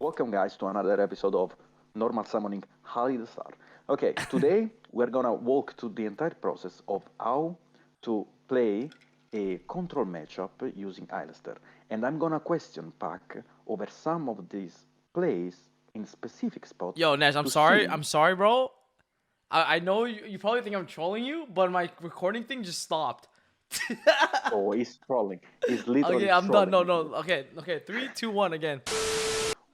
Welcome, guys, to another episode of Normal Summoning Holly the Star. Okay, today we're gonna walk through the entire process of how to play a control matchup using Alistair, and I'm gonna question Pack over some of these plays in specific spots Yo, Nash, I'm to sorry. see. I'm sorry, bro. I know you probably think I'm trolling you, but my recording thing just stopped. Oh, he's trolling. He's literally Okay, I'm done. trolling No, me. no. Okay. Three, two, one. Again.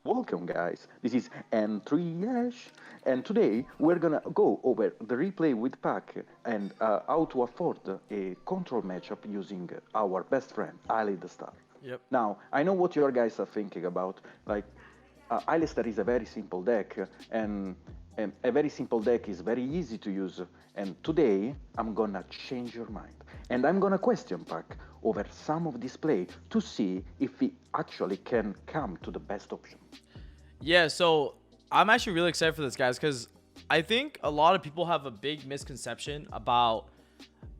Welcome, guys. This is N3SH, and today we're gonna go over the replay with Pack and how to afford a control matchup using our best friend, Ali the Star. Yep. Now, I know what your guys are thinking about. Like, Alistair is a very simple deck, and a very simple deck is very easy to use. And today, I'm gonna change your mind. And I'm gonna question Pack over some of this play to see if we actually can come to the best option. Yeah. So I'm actually really excited for this, guys, because I think a lot of people have a big misconception about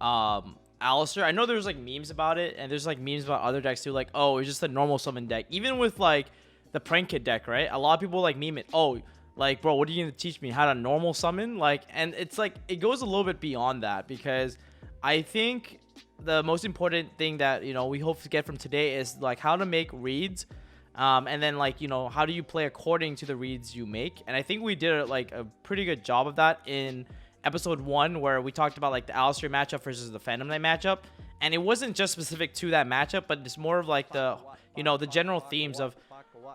Alistair. I know there's like memes about it, and there's like memes about other decks too. Like, oh, it's just a normal summon deck. Even with like the prank kid deck, right? A lot of people like meme it. Oh, like, bro, what are you gonna teach me how to normal summon? Like, and it's like it goes a little bit beyond that because I think the most important thing that we hope to get from today is like how to make reads. And then like how do you play according to the reads you make, and I think we did like a pretty good job of that in episode 1 where we talked about like the Alistair matchup versus the Phantom Knight matchup, and it wasn't just specific to that matchup, but it's more of like the general themes of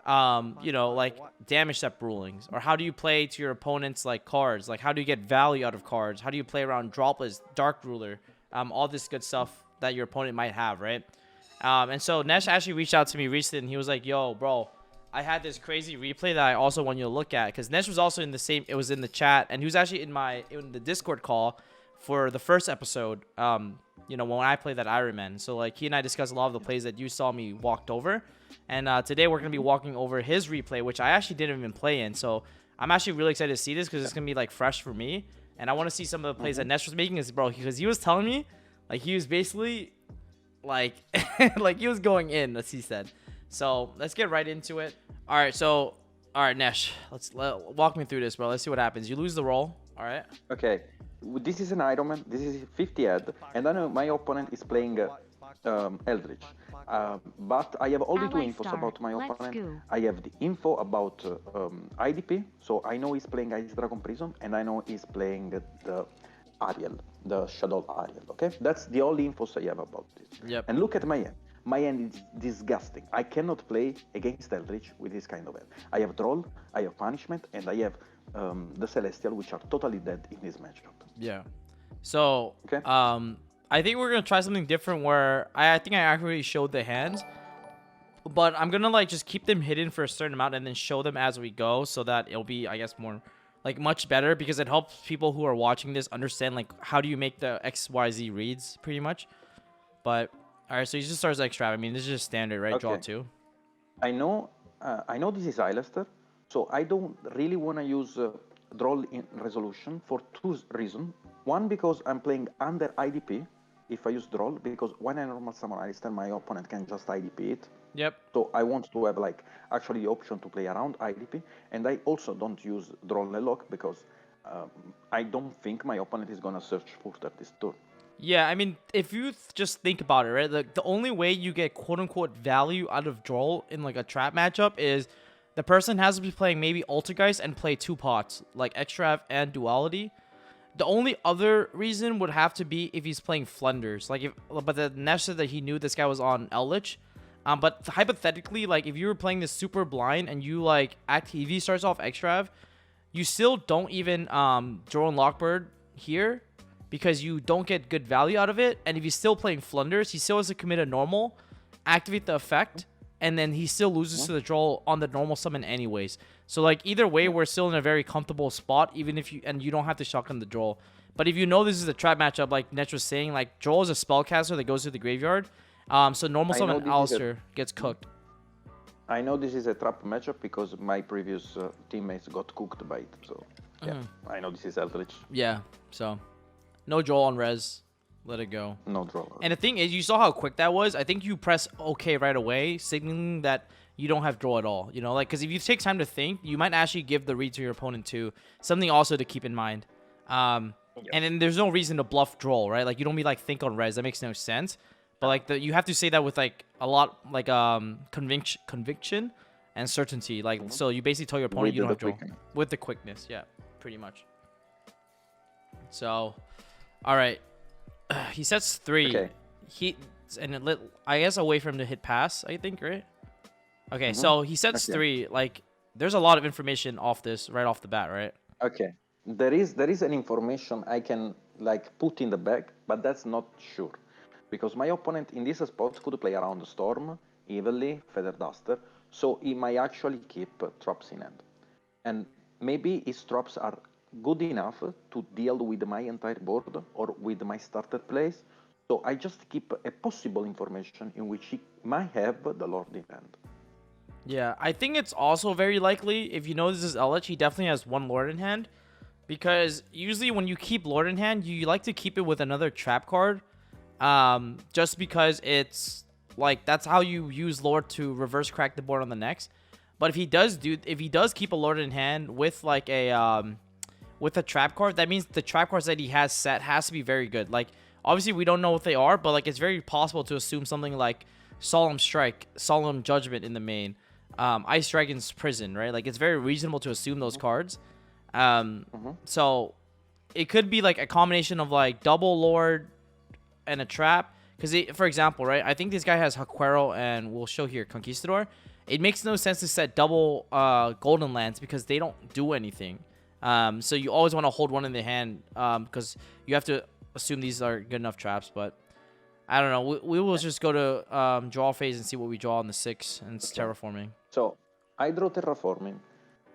like damage step rulings, or how do you play to your opponent's like cards, like how do you get value out of cards, how do you play around droplets, dark ruler, all this good stuff that your opponent might have, right? And so Nesh actually reached out to me recently, and he was like, yo, bro, I had this crazy replay that I also want you to look at, because Nesh was also in the same, it was in the chat, and he was actually in the Discord call for the first episode, when I played that Iron Man. So like he and I discussed a lot of the plays that you saw me walked over, and today we're gonna be walking over his replay, which I actually didn't even play in. So I'm actually really excited to see this because it's gonna be like fresh for me, and I want to see some of the plays that Nesh was making. Is bro, because he was telling me, like he was basically like like he was going in, as he said. So let's get right into it. All right, Nesh, walk me through this, bro. Let's see what happens. You lose the roll. All right. Okay, this is an Iron Man. This is 50 head, and I know my opponent is playing Eldritch. But I have only two Ally infos Star, about my let's opponent. go. I have the info about IDP, so I know he's playing Ice Dragon Prison, and I know he's playing the Ariel, the Shadow Ariel. Okay, that's the only infos I have about this. Yep. And look at my hand. My hand is disgusting. I cannot play against Eldritch with this kind of hand. I have Troll, I have Punishment, and I have the Celestial, which are totally dead in this matchup. Yeah. So, Okay. I think we're gonna try something different where I think I accurately showed the hands, but I'm gonna like just keep them hidden for a certain amount and then show them as we go, so that it'll be, I guess, more like much better, because it helps people who are watching this understand like how do you make the XYZ reads pretty much. But all right, so he just starts extra. I mean, this is just standard, right? Draw Okay. two. I know this is Alistair, so I don't really want to use Droll in resolution for two reasons. One, because I'm playing under IDP if I use Droll, because when I normal summon Alistair, my opponent can just IDP it. Yep. So I want to have like actually the option to play around IDP, and I also don't use Droll Lock because I don't think my opponent is gonna search further this turn. Yeah, I mean, if you just think about it, right? The only way you get quote unquote value out of Droll in like a trap matchup is the person has to be playing maybe Altergeist and play two pots, like Extrav and Duality. The only other reason would have to be if he's playing Flunders. Like but the Nesh said that he knew this guy was on Eldritch. But hypothetically, like if you were playing this super blind and you like if he starts off Extrav, you still don't even drone Lockbird here, because you don't get good value out of it. And if he's still playing Flunders, he still has to commit a normal, activate the effect, and then he still loses to the draw on the normal summon anyways. So like either way, we're still in a very comfortable spot, even if you don't have to shotgun the draw. But if you know this is a trap matchup, like Netch was saying, like draw is a spellcaster that goes to the graveyard. So normal I know summon this is a Alistair gets cooked. I know this is a trap matchup because my previous teammates got cooked by it. So yeah, I know this is Eldritch. Yeah, so no draw on res. Let it go. No draw. And the thing is, you saw how quick that was. I think you press OK right away, signaling that you don't have draw at all. You know, like, because if you take time to think, you might actually give the read to your opponent too. Something also to keep in mind. And then there's no reason to bluff draw, right? Like, you don't be like think on res. That makes no sense. But like you have to say that with like a lot like conviction and certainty. Like so, you basically tell your opponent you don't have draw with the quickness. Yeah, pretty much. So, all right. He sets 3. Okay. I guess I'll wait for him to hit pass, I think, right? Okay, so he sets 3. Like, there's a lot of information off this right off the bat, right? Okay. There is an information I can like put in the bag, but that's not sure. Because my opponent in this spot could play around the Storm, Evenly, Feather Duster, so he might actually keep traps in hand. And maybe his traps are good enough to deal with my entire board or with my starter plays. So I just keep a possible information in which he might have the Lord in hand. Yeah, I think it's also very likely, if you know this is LH, he definitely has 1 Lord in hand. Because usually when you keep Lord in hand, you like to keep it with another trap card. Just because it's like that's how you use Lord to reverse crack the board on the next. But if he does keep a Lord in hand with like a trap card, that means the trap cards that he has set has to be very good. Like obviously we don't know what they are, but like it's very possible to assume something like Solemn Strike, Solemn Judgment in the main, Ice Dragon's Prison, right? Like it's very reasonable to assume those cards. So it could be like a combination of like double Lord and a trap. Because for example, right, I think this guy has Haquero and we'll show here Conquistador. It makes no sense to set double Golden Lands because they don't do anything. So you always want to hold one in the hand because you have to assume these are good enough traps. But I don't know. We will just go to draw phase and see what we draw on the 6, and it's terraforming. So I draw terraforming.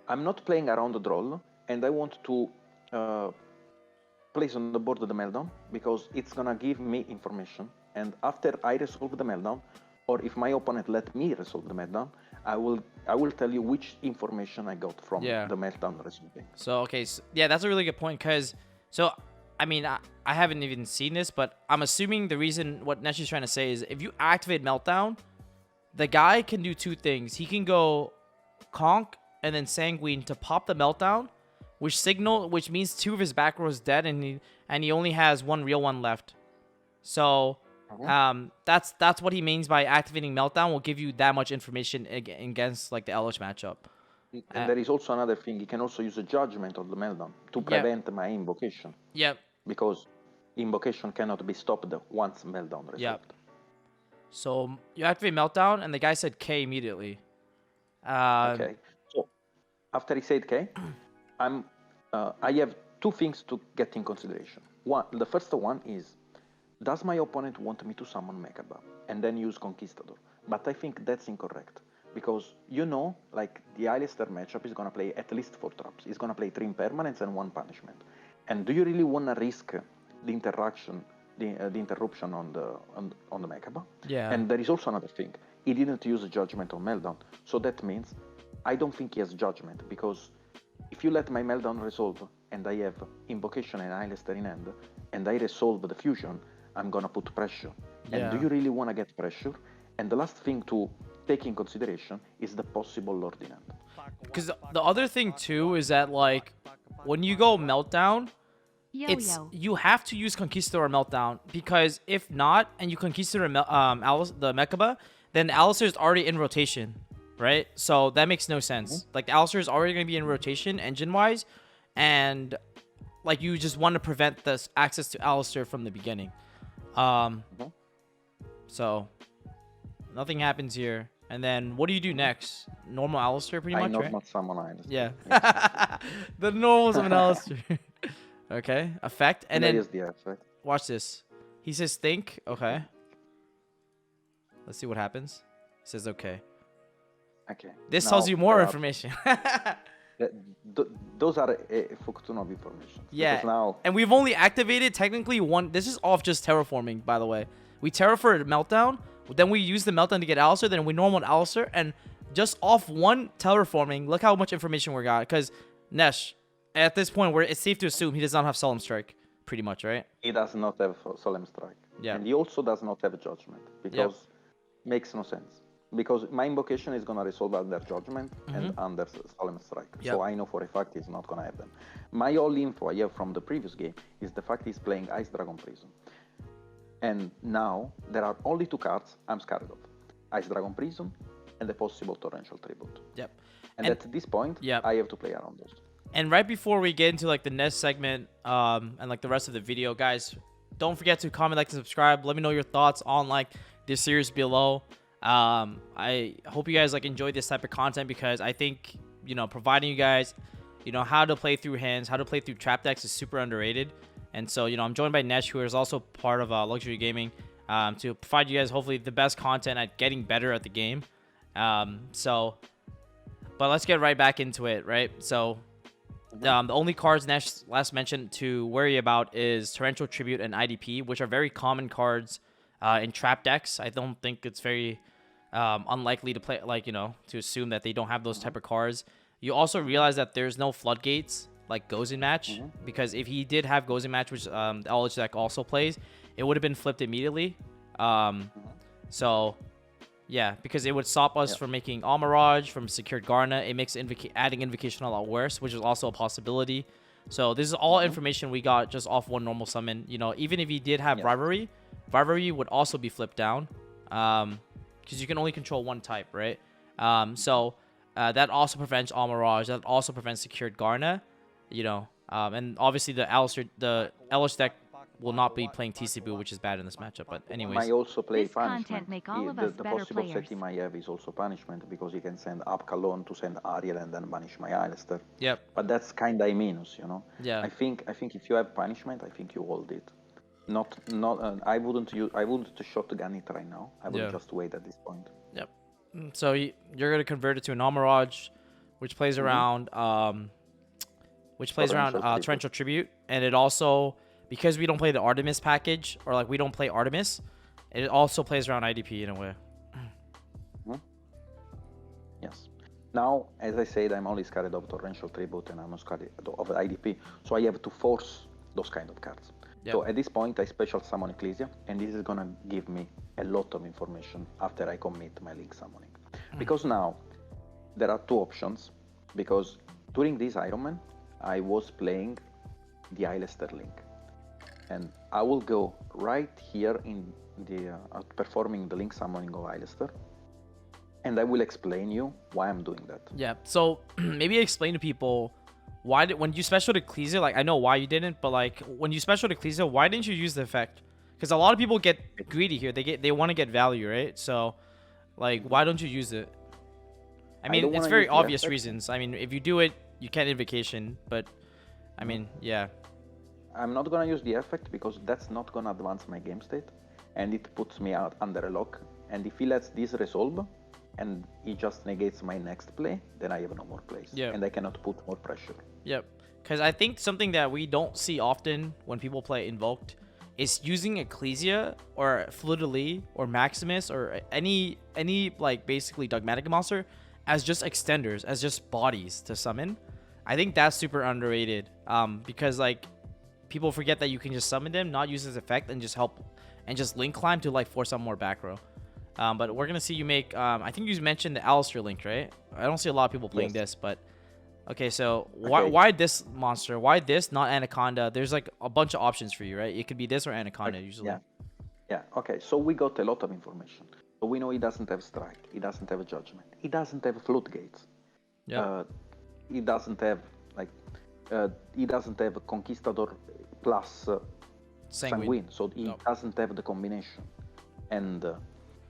I'm not playing around the draw, and I want to place on the board the meltdown because it's gonna give me information. And after I resolve the meltdown, or if my opponent let me resolve the meltdown, I will tell you which information I got from the meltdown resolving. So okay, so, yeah, that's a really good point because I mean I haven't even seen this, but I'm assuming the reason what Nesh is trying to say is if you activate meltdown, the guy can do 2 things. He can go conk and then sanguine to pop the meltdown, which means 2 of his back row is dead, and he only has 1 real one left. So that's what he means by activating meltdown. Will give you that much information against like the LH matchup. And there is also another thing. He can also use a judgment on the meltdown to prevent my invocation. Yep. Because invocation cannot be stopped once meltdown resolved. Yep. So you activate meltdown, and the guy said K immediately. Okay. So after he said K, I have 2 things to get in consideration. The first one is, does my opponent want me to summon Mechaba and then use Conquistador? But I think that's incorrect. Because like the Alistair matchup is gonna play at least 4 traps. He's gonna play 3 impermanents and 1 punishment. And do you really wanna risk the interruption on the Mechaba? Yeah. And there is also another thing. He didn't use a judgment on meltdown, so that means I don't think he has judgment, because if you let my meltdown resolve and I have invocation and Alistair in hand and I resolve the fusion, I'm gonna put pressure. And do you really wanna get pressure? And the last thing to take in consideration is the possible Lord in hand. Because the other thing too is that like when you go meltdown, you have to use Conquistador or meltdown, because if not, and you Conquistador the Mechaba, then Alistair is already in rotation, right? So that makes no sense. Like Alistair is already going to be in rotation engine wise, and like you just want to prevent this access to Alistair from the beginning. So nothing happens here. And then what do you do next? Normal Alistair pretty much, right? Not summon Alistair. Yeah. The normal summon Alistair. Okay. Effect. And then the effect. Watch this. He says think. Okay. Let's see what happens. He says okay. Okay. This tells you more information. Those are Fukutunov information. Yeah. Now, and we've only activated technically 1. This is off just terraforming, by the way. We terraformed meltdown. Then we use the meltdown to get Alistair. Then we normal Alistair. And just off 1 terraforming, look how much information we got. Because Nesh, at this point, it's safe to assume he does not have Solemn Strike. pretty much, right? He does not have Solemn Strike. Yeah. And he also does not have Judgment, because makes no sense. Because my invocation is gonna resolve under Judgment and under Solemn Strike. So I know for a fact he's not gonna have them. My only info I have from the previous game is the fact he's playing Ice Dragon Prison. And now there are only two cards I'm scared of: Ice Dragon Prison and the possible Torrential Tribute. Yep. And at this point, I have to play around those. And right before we get into like the next segment and like the rest of the video, guys, don't forget to comment, like, and subscribe. Let me know your thoughts on like this series below. I hope you guys like enjoy this type of content, because I think, you know, providing you guys, you know, how to play through hands, how to play through trap decks is super underrated. And so, you know, I'm joined by Nesh, who is also part of Luxury Gaming, to provide you guys hopefully the best content at getting better at the game. But let's get right back into it, right? So the only cards Nesh last mentioned to worry about is Torrential Tribute and IDP, which are very common cards in trap decks. I don't think it's very unlikely to play, like, you know, to assume that they don't have those type of cards. You also realize that there's no floodgates like Gozen Match, because if he did have Gozen Match, which the LH deck also plays, it would have been flipped immediately. So yeah, because it would stop us from making Almirage, from Secured Garna. It makes adding Invocation a lot worse, which is also a possibility. So this is all information we got just off one normal summon. You know, even if he did have Rivalry would also be flipped down, because you can only control one type, right? That also prevents Almirage. That also prevents Secured Garna. You know, and obviously the LH deck will not be playing TCB, which is bad in this matchup. But anyways, might also play This punishment. content make all of us The better possible players. set he might have is also punishment, because he can send up Kalon to send Ariel and then banish my Alistair. Yep. But that's kind of a minus, you know. Yeah. I think if you have punishment, I think you hold it. I wouldn't shotgun it right now. I would just wait at this point. Yep. So you're gonna convert it to an Almirage, which plays around Torrential Tribute, and it also, because we don't play the Artemis package, or like we don't play Artemis, it also plays around IDP in a way. Yes. Now, as I said, I'm only scared of Torrential Tribute and I'm not scared of IDP, so I have to force those kind of cards. Yep. So at this point, I special summon Ecclesia, and this is gonna give me a lot of information after I commit my Link summoning. Because now, there are two options, because during this Ironman, I was playing the Alistair Link. And I will go right here in the performing the Link summoning of Alistair, and I will explain you why I'm doing that. Yeah. So maybe explain to people when you special Ecclesia, like I know why you didn't, but like when you special Ecclesia, why didn't you use the effect? Because a lot of people get greedy here. They want to get value, right? So like, why don't you use it? I mean, it's very obvious reasons. I mean, if you do it, you can't invocation, but I mean, yeah. I'm not gonna use the effect because that's not gonna advance my game state, and it puts me out under a lock. And if he lets this resolve, and he just negates my next play, then I have no more plays, and I cannot put more pressure. Yep. Because I think something that we don't see often when people play Invoked is using Ecclesia or Fleur-de-Lis or Maximus or any like basically dogmatic monster as just extenders, as just bodies to summon. I think that's super underrated, because like people forget that you can just summon them, not use this effect, and just help and just link climb to like force out more back row. But we're gonna see you make I think you mentioned the Alistair link, right? I don't see a lot of people playing this, but okay, so why this monster? Why this, not Anaconda? There's like a bunch of options for you, right? It could be this or Anaconda usually. Yeah. Okay, so we got a lot of information. So we know he doesn't have strike, he doesn't have a judgment, he doesn't have floodgates. He doesn't have he doesn't have a Conquistador plus Sanguine, so he doesn't have the combination. And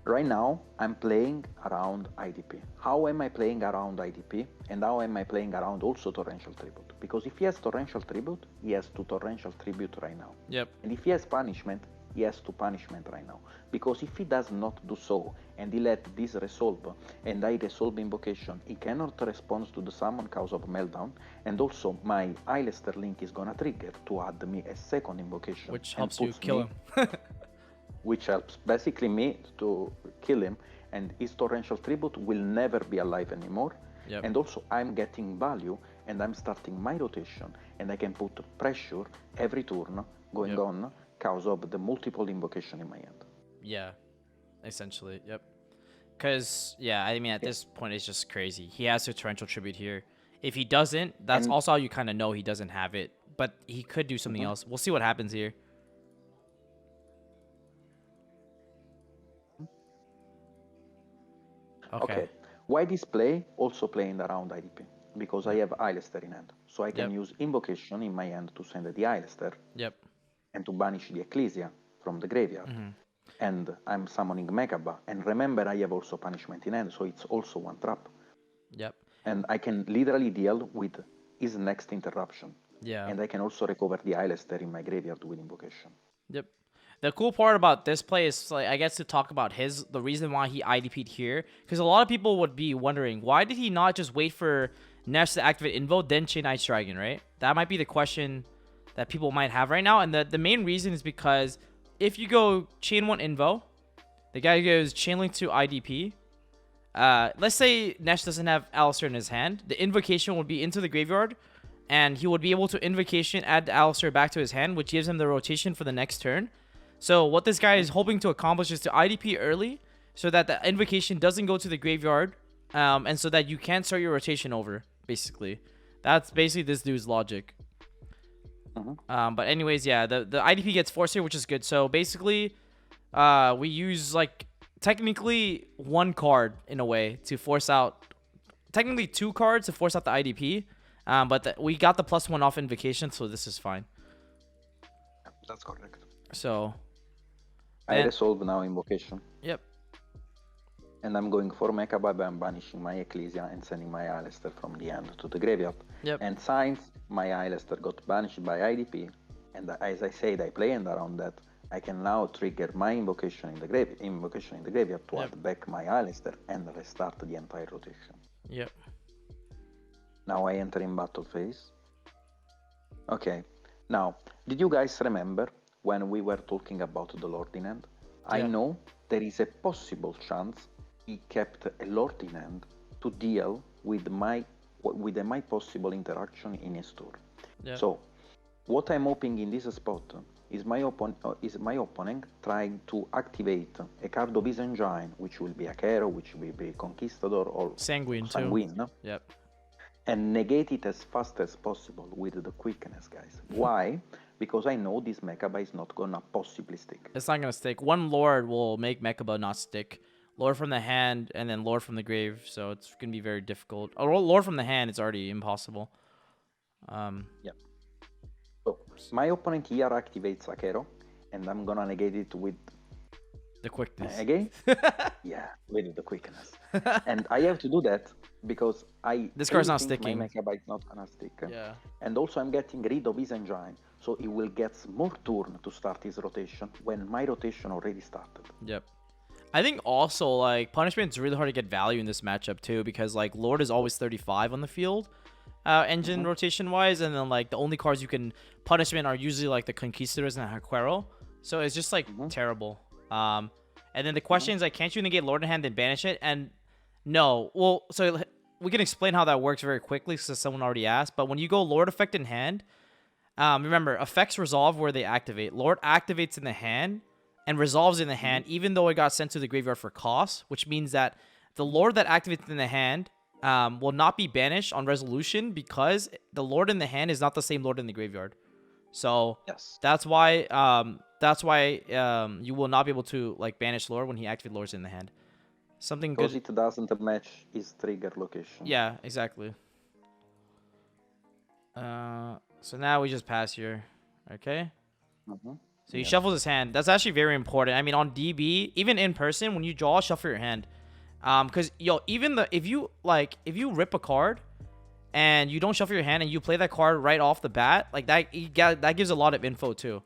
right now, I'm playing around IDP. How am I playing around IDP? And how am I playing around also Torrential Tribute? Because if he has Torrential Tribute, he has to Torrential Tribute right now. Yep. And if he has Punishment, he has to Punishment right now. Because if he does not do so, and he let this resolve, and I resolve Invocation, he cannot respond to the summon cause of Meltdown, and also my Alistair Link is gonna trigger to add me a second Invocation. Which helps you kill him. Which helps basically me to kill him, and his Torrential Tribute will never be alive anymore. Yep. And also I'm getting value, and I'm starting my rotation, and I can put pressure every turn going on because of the multiple invocation in my hand. Yeah, essentially. Yep. Because, yeah, I mean, at this point, it's just crazy. He has a torrential tribute here. If he doesn't, that's And also how you kind of know he doesn't have it. But he could do something else. We'll see what happens here. Okay. Why this play? Also playing around IDP. Because I have Eilester in hand. So I can use invocation in my hand to send the Eilester. Yep. And to banish the Ecclesia from the graveyard. And I'm summoning Mekaba. And remember, I have also punishment in hand, so it's also one trap. Yep. And I can literally deal with his next interruption. Yeah. And I can also recover the Eilester in my graveyard with invocation. Yep. The cool part about this play is, like, I guess to talk about the reason why he IDP'd here, because a lot of people would be wondering, why did he not just wait for Nesh to activate Invo, then chain Ice Dragon, right? That might be the question that people might have right now. And the main reason is because if you go chain 1 Invo, the guy goes chain link to IDP. Let's say Nesh doesn't have Alistair in his hand. The invocation would be into the graveyard, and he would be able to invocation add the Alistair back to his hand, which gives him the rotation for the next turn. So what this guy is hoping to accomplish is to IDP early, so that the invocation doesn't go to the graveyard, and so that you can't start your rotation over, basically. That's basically this dude's logic. But anyways, yeah, the IDP gets forced here, which is good. So basically, we use, like, technically one card in a way to force out, technically 2 cards to force out the IDP. But we got the +1 off invocation, so this is fine. That's correct. So I resolve now invocation. Yep. And I'm going for Mekaba, I'm banishing my Ecclesia and sending my Eilester from the end to the graveyard. Yep. And since my Eilester got banished by IDP, and as I said, I planned around that, I can now trigger my invocation in the graveyard to add back my Eilester and restart the entire rotation. Yep. Now I enter in battle phase. Okay. Now, did you guys remember when we were talking about the Lord in hand? I know there is a possible chance he kept a Lord in hand to deal with my possible interaction in his turn. So, what I'm hoping in this spot is my opponent trying to activate a card of his engine, which will be a Kero, which will be Conquistador or Sanguine too. Yep. And negate it as fast as possible with the quickness, guys. Why? Because I know this Mekaba is not gonna possibly stick. It's not gonna stick. One Lord will make Mekaba not stick. Lord from the hand and then Lord from the grave, so it's gonna be very difficult. Or Lord from the hand is already impossible. Yeah. So my opponent here activates Akero, and I'm gonna negate it with the quickness. Again? Yeah, with the quickness. And I have to do that because this card's not sticking. My Mekaba is not gonna stick. Yeah. And also I'm getting rid of his engine, so he will get more turn to start his rotation when my rotation already started. Yep. I think also, like, punishment's really hard to get value in this matchup too, because, like, Lord is always 35 on the field, engine rotation wise, and then, like, the only cards you can punishment are usually, like, the Conquistadors and the Haquero. So it's just, like, terrible. And then the question is, like, can't you negate Lord in hand and banish it? And no. Well, so we can explain how that works very quickly because someone already asked. But when you go Lord effect in hand, remember, effects resolve where they activate. Lord activates in the hand and resolves in the hand, even though it got sent to the graveyard for cost, which means that the Lord that activates in the hand will not be banished on resolution because the Lord in the hand is not the same Lord in the graveyard. So that's why you will not be able to, like, banish Lord when he activates Lords in the hand. Something because good. It doesn't match his trigger location. Yeah, exactly. So now we just pass here. Okay. So he shuffles his hand. That's actually very important. I mean, on DB, even in person, when you draw, shuffle your hand. Because even if you rip a card and you don't shuffle your hand and you play that card right off the bat, like that gives a lot of info too.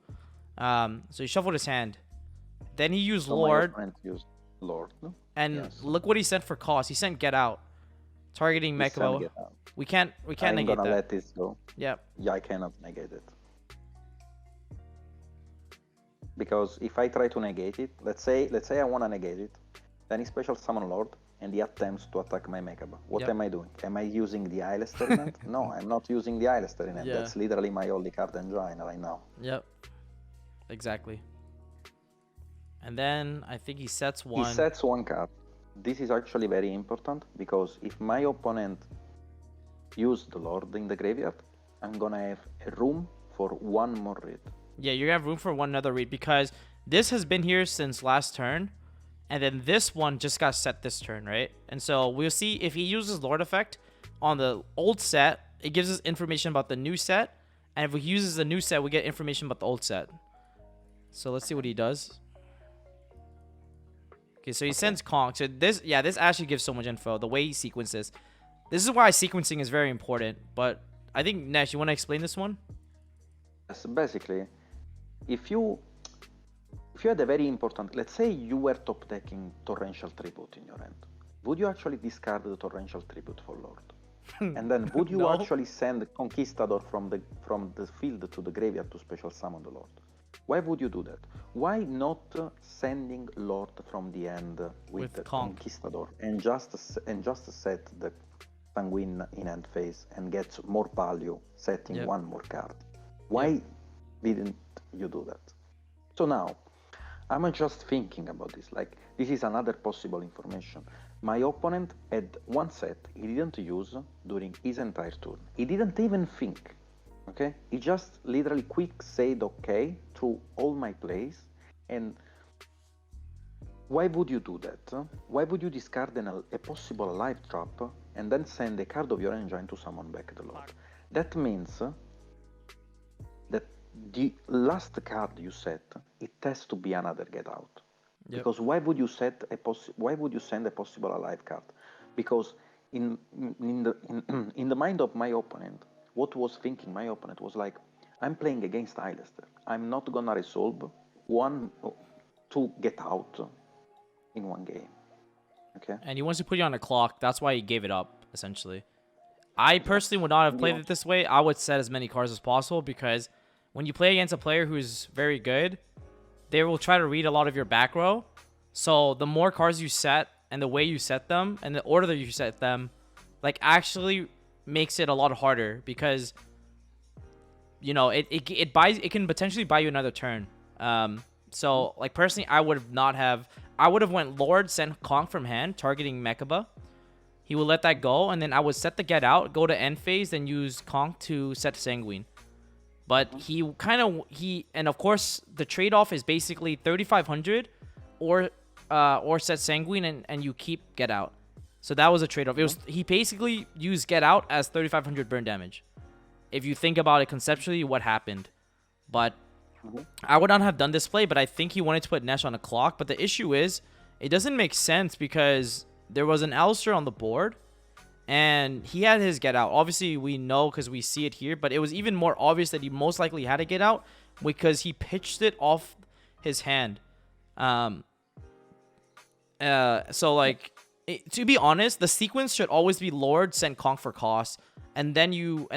So he shuffled his hand. Then he used Lord. And look what he sent for cost. He sent Get Out, targeting Mekaba. We can't negate that. I'm gonna let this go. Yeah. Yeah, I cannot negate it. Because if I try to negate it, let's say I wanna negate it, then he special summon Lord and he attempts to attack my Mechaba. What Yep. am I doing? Am I using the Eyelester event? No, I'm not using the Eyelester event. Yeah. That's literally my only card engine right now. Yep. Exactly. And then I think he sets one. He sets one card. This is actually very important because if my opponent uses the Lord in the graveyard, I'm gonna have a room for one more read. Yeah, you're gonna have room for one another read because this has been here since last turn, and then this one just got set this turn, right? And so we'll see if he uses Lord effect on the old set, it gives us information about the new set, and if he uses the new set, we get information about the old set. So let's see what he does. Okay, so he sends Kong. So this actually gives so much info. The way he sequences. This is why sequencing is very important. But I think, Nash, you want to explain this one? Yes, basically, if you had a very important, let's say you were top decking Torrential Tribute in your hand, would you actually discard the Torrential Tribute for Lord? And then would you No. actually send Conquistador from the field to the graveyard to special summon the Lord? Why would you do that? Why not sending Lord from the end with the Conk. Conquistador and just set the Sanguine in end phase and get more value setting Yep. one more card? Why didn't you do that? So now, I'm just thinking about this. Like, this is another possible information. My opponent had one set he didn't use during his entire turn. He didn't even think. Okay? He just literally quick said okay through all my plays. And why would you do that? Why would you discard a possible alive trap and then send a card of your engine to summon back the Lord? That means that the last card you set, it has to be another get out. Yep. Because why would you send a possible alive card? Because in the mind of my opponent, what was thinking my opponent was like, I'm playing against Eyelester. I'm not gonna resolve two get out in one game. Okay. And he wants to put you on a clock. That's why he gave it up, essentially. I personally would not have played it this way. I would set as many cards as possible because when you play against a player who's very good, they will try to read a lot of your back row. So the more cards you set and the way you set them and the order that you set them, like, actually makes it a lot harder because, you know, it can potentially buy you another turn. So like personally, I would have went Lord, sent Conk from hand, targeting Mechaba. He will let that go, and then I would set the get out, go to end phase, then use Conk to set Sanguine. But and of course the trade-off is basically 3,500 or set Sanguine and you keep get out. So that was a trade-off. He basically used get out as 3,500 burn damage. If you think about it conceptually, what happened. But I would not have done this play, but I think he wanted to put Nesh on a clock. But the issue is, it doesn't make sense because there was an Alistair on the board, and he had his get out. Obviously, we know because we see it here, but it was even more obvious that he most likely had to get out because he pitched it off his hand. So like, to be honest, the sequence should always be Lord, send Conk for cost, and then you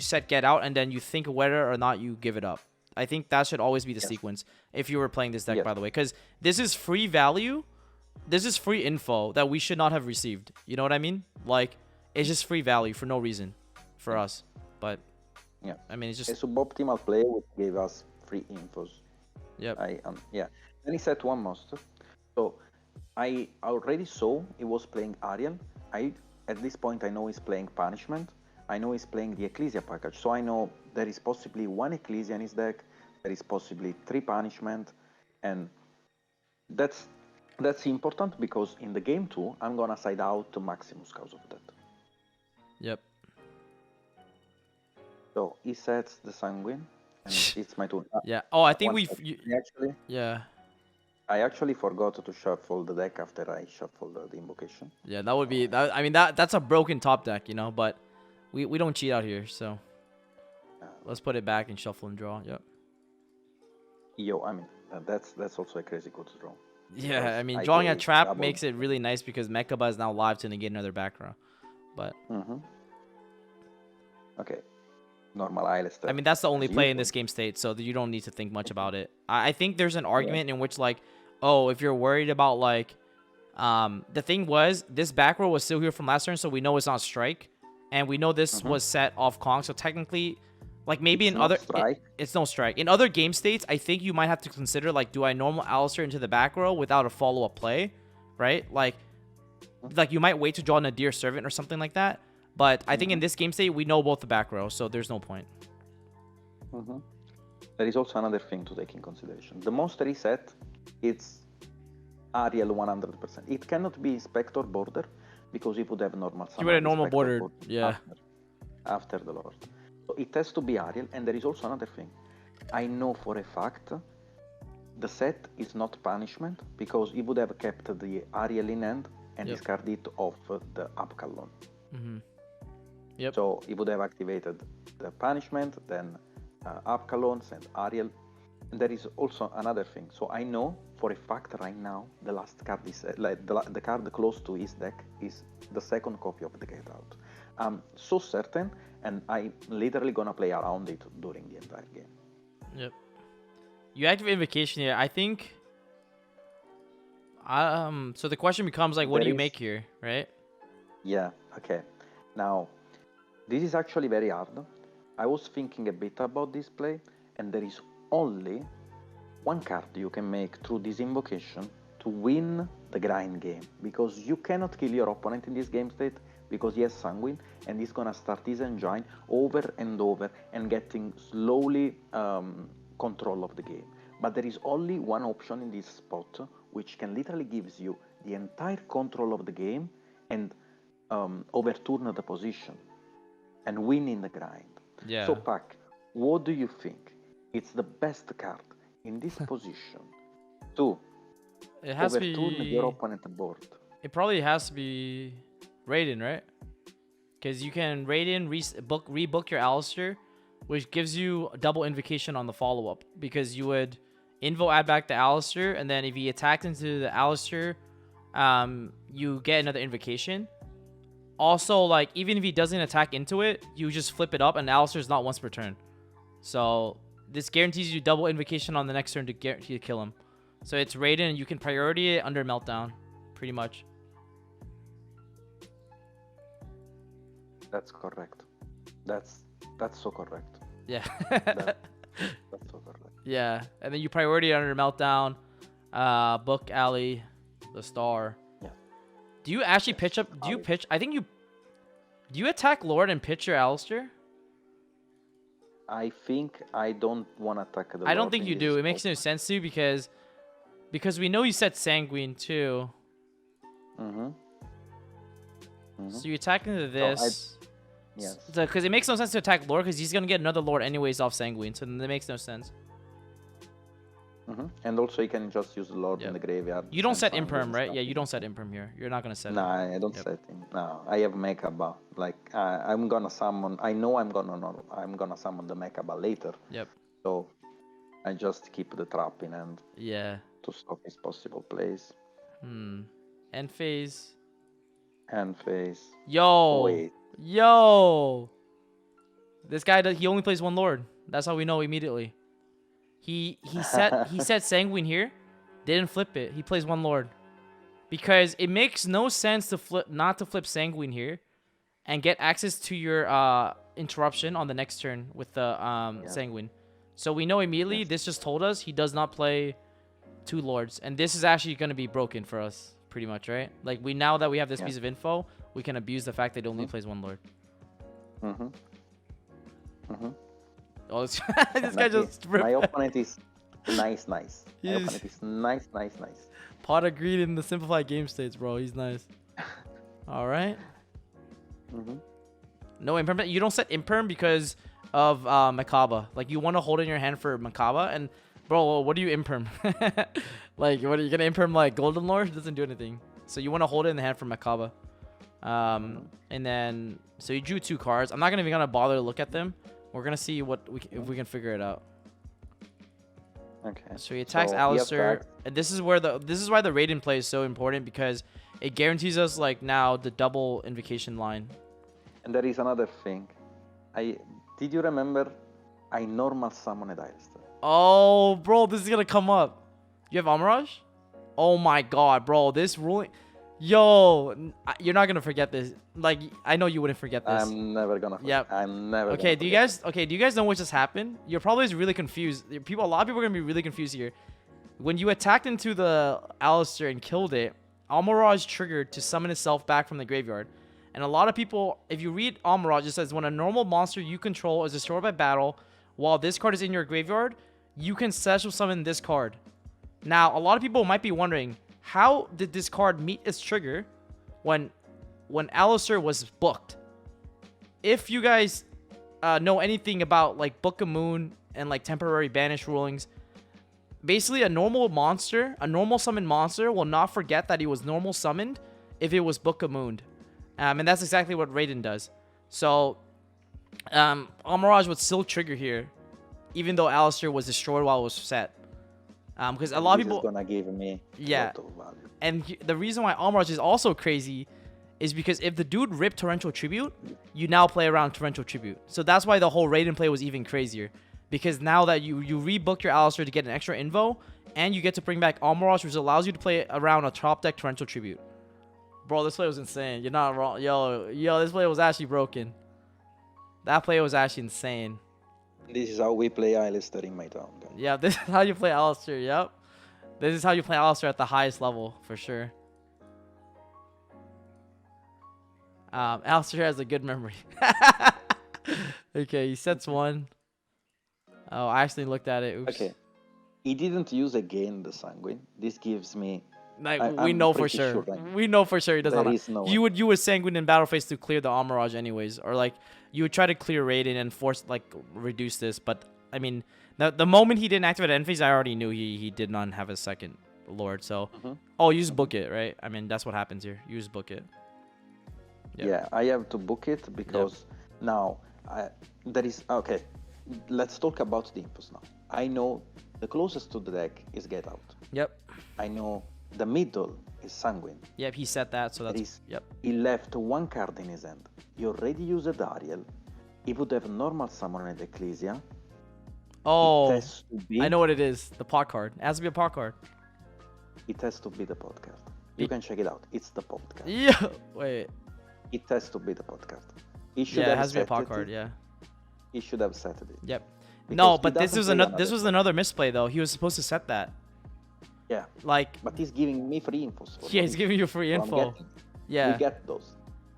set get out, and then you think whether or not you give it up. I think that should always be the sequence if you were playing this deck, by the way, because this is free value. This is free info that we should not have received. You know what I mean? Like, it's just free value for no reason for us. But yeah, I mean, it's just a suboptimal play which gave us free infos. Yep. Yeah. Then he set one monster. So I already saw he was playing Ariel. At this point I know he's playing Punishment. I know he's playing the Ecclesia package. So I know there is possibly one Ecclesia in his deck. There is possibly 3 Punishment, and that's important because in the game 2 I'm gonna side out to Maximus because of that. Yep. So he sets the Sanguine, and it's my turn. Yeah. Oh, I think I actually forgot to shuffle the deck after I shuffled the invocation. Yeah, that would be that. I mean, that's a broken top deck, you know. But we don't cheat out here, so let's put it back and shuffle and draw. Yep. Yo, I mean that's also a crazy good draw. Yeah, I mean, drawing a trap makes it really nice because Mechaba is now live to negate another background. But okay, normal Eyelester. I mean, that's the only play in this game state, so you don't need to think much about it. I think there's an argument in which, like, oh, if you're worried about, like, The thing was, this back row was still here from last turn, so we know it's not strike, and we know this was set off Kong. So technically, like maybe It's in not other, strike. it's no strike. In other game states, I think you might have to consider like, do I normal Alistair into the back row without a follow up play, right? Like you might wait to draw Nadir Servant or something like that. But I think in this game state, we know both the back row, so there's no point. There is also another thing to take in consideration. The monster reset, it's Ariel 100%. It cannot be Spectre border because it would have normal summon. You would have normal border, yeah. After the Lord. So it has to be Ariel, and there is also another thing. I know for a fact the set is not punishment because he would have kept the Ariel in hand and discarded it off the Upcalon. Yep. So he would have activated the punishment, then Upcalon, and Ariel. And there is also another thing. So I know for a fact right now the last card is the card close to his deck is the second copy of the Get Out. I'm so certain, and I'm literally gonna play around it during the entire game. Yep. You activate Invocation here. I think. So the question becomes like, what do you make here, right? Yeah. Okay. Now, this is actually very hard. I was thinking a bit about this play, and there is only one card you can make through this invocation to win the grind game, because you cannot kill your opponent in this game state because he has Sanguine and he's gonna start his engine over and over and getting slowly control of the game. But there is only one option in this spot which can literally gives you the entire control of the game and overturn the position and win in the grind. Yeah. So Pac, what do you think? It's the best card in this position to overturn your opponent board. It probably has to be Raiden, right? Because you can Raiden rebook your Alistair, which gives you a double invocation on the follow-up. Because you would invo add back the Alistair, and then if he attacked into the Alistair, you get another invocation. Also, like, even if he doesn't attack into it, you just flip it up, and Alistair is not once per turn. So this guarantees you double invocation on the next turn to guarantee to kill him. So it's Raiden, and you can priority it under Meltdown, pretty much. That's correct. That's so correct. Yeah. That's so correct. Yeah, and then you priority it under Meltdown, book Ali, the star. Yeah. Do you actually pitch up? Do you pitch? I think you. Do you attack Lord and pitch your Alistair? I think I don't want to attack the I don't Lord think in you this do. It spot. makes no sense to you because we know you set Sanguine too. So you attack into this. Yes. Because it makes no sense to attack Lord because he's gonna get another Lord anyways off Sanguine, so that makes no sense. And also you can just use Lord in the graveyard. You don't set Imperm, right? Yeah, you don't set Imperm here. You're not gonna set. No, I don't set him. No, I have Mechaba. Like I'm gonna summon. I know I'm gonna summon the Mechaba later. Yep. So I just keep the trap in hand. Yeah. To stop his possible plays. End phase. Hand phase. Yo. Wait. Yo. This guy he only plays one Lord. That's how we know immediately. He set Sanguine here, didn't flip it. He plays one Lord. Because it makes no sense to not to flip Sanguine here and get access to your interruption on the next turn with the Sanguine. So we know immediately this just told us he does not play two Lords, and this is actually going to be broken for us pretty much, right? Like now that we have this piece of info, we can abuse the fact that it only plays one Lord. Oh, this guy just my opponent is nice. My opponent is nice. Pot of greed in the simplified game states, bro. He's nice. All right. No Imperm. You don't set Imperm because of Mechaba. Like you want to hold in your hand for Mechaba, and bro, what do you Imperm? Like what are you gonna Imperm like Golden Lord? It doesn't do anything. So you want to hold it in the hand for Mechaba. And then so you drew two cards. I'm not even gonna bother to look at them. We're gonna see if we can figure it out. Okay. So he attacks Alistair, and this is why the Raiden play is so important because it guarantees us like now the double invocation line. And there is another thing. Did you remember? I normal summoned Alistair. Oh, bro, this is gonna come up. You have Amaraj? Oh my god, bro. This ruling. Yo, you're not gonna forget this. Like, I know you wouldn't forget this. I'm never gonna forget. Yep. I'm never Okay, gonna do you forget guys do you guys know what just happened? You're probably just really confused. A lot of people are gonna be really confused here. When you attacked into the Alistair and killed it, Almiraj triggered to summon itself back from the graveyard. And a lot of people, if you read Almiraj, it says when a normal monster you control is destroyed by battle, while this card is in your graveyard, you can special summon this card. Now, a lot of people might be wondering, how did this card meet its trigger when Alistair was booked? If you guys know anything about like Book of Moon and like temporary banish rulings, basically a normal summon monster will not forget that he was normal summoned if it was Book of Moon. And that's exactly what Raiden does. So Almiraj would still trigger here, even though Alistair was destroyed while it was set. Because a lot of people is gonna give me a lot of value. And the reason why Almiraj is also crazy is because if the dude ripped Torrential Tribute, you now play around Torrential Tribute. So that's why the whole Raiden play was even crazier. Because now that you rebook your Alistair to get an extra invo, and you get to bring back Almiraj, which allows you to play around a top deck Torrential Tribute. Bro, this play was insane. You're not wrong. Yo, this play was actually broken. That play was actually insane. This is how we play Alistair in my town, guys. Yeah, this is how you play Alistair. Yep. This is how you play Alistair at the highest level, for sure. Alistair has a good memory. Okay, he sets one. Oh, I actually looked at it. Oops. Okay. He didn't use again the Sanguine. This gives me... Like, we know for sure. We know for sure he doesn't. You would Sanguine in battle phase to clear the Almiraj anyways, or like you would try to clear Raiden and force like reduce this. But I mean, the moment he didn't activate end phase, I already knew he did not have a second Lord. So oh, you just book it, right? I mean, that's what happens here. You just book it. Yep. Yeah, I have to book it because now there is okay. Let's talk about the infos now. I know the closest to the deck is Get Out. Yep. I know the middle is Sanguine. Yep, he set that, so that's... Yep. He left one card in his hand. He already used Ariel. He would have normal summon at Ecclesia. Oh, I know what it is. The pot card. It has to be a pot card. It has to be the podcast. You can check it out. It's the podcast. Yeah, wait. It has to be the podcast. He should it have has to be a pot set card, it. yeah. He should have set it. Yep. Because no, he but this was doesn't play another misplay though. He was supposed to set that. Yeah. Like, but he's giving me free info. Yeah, he's giving you free info. Yeah. We get those.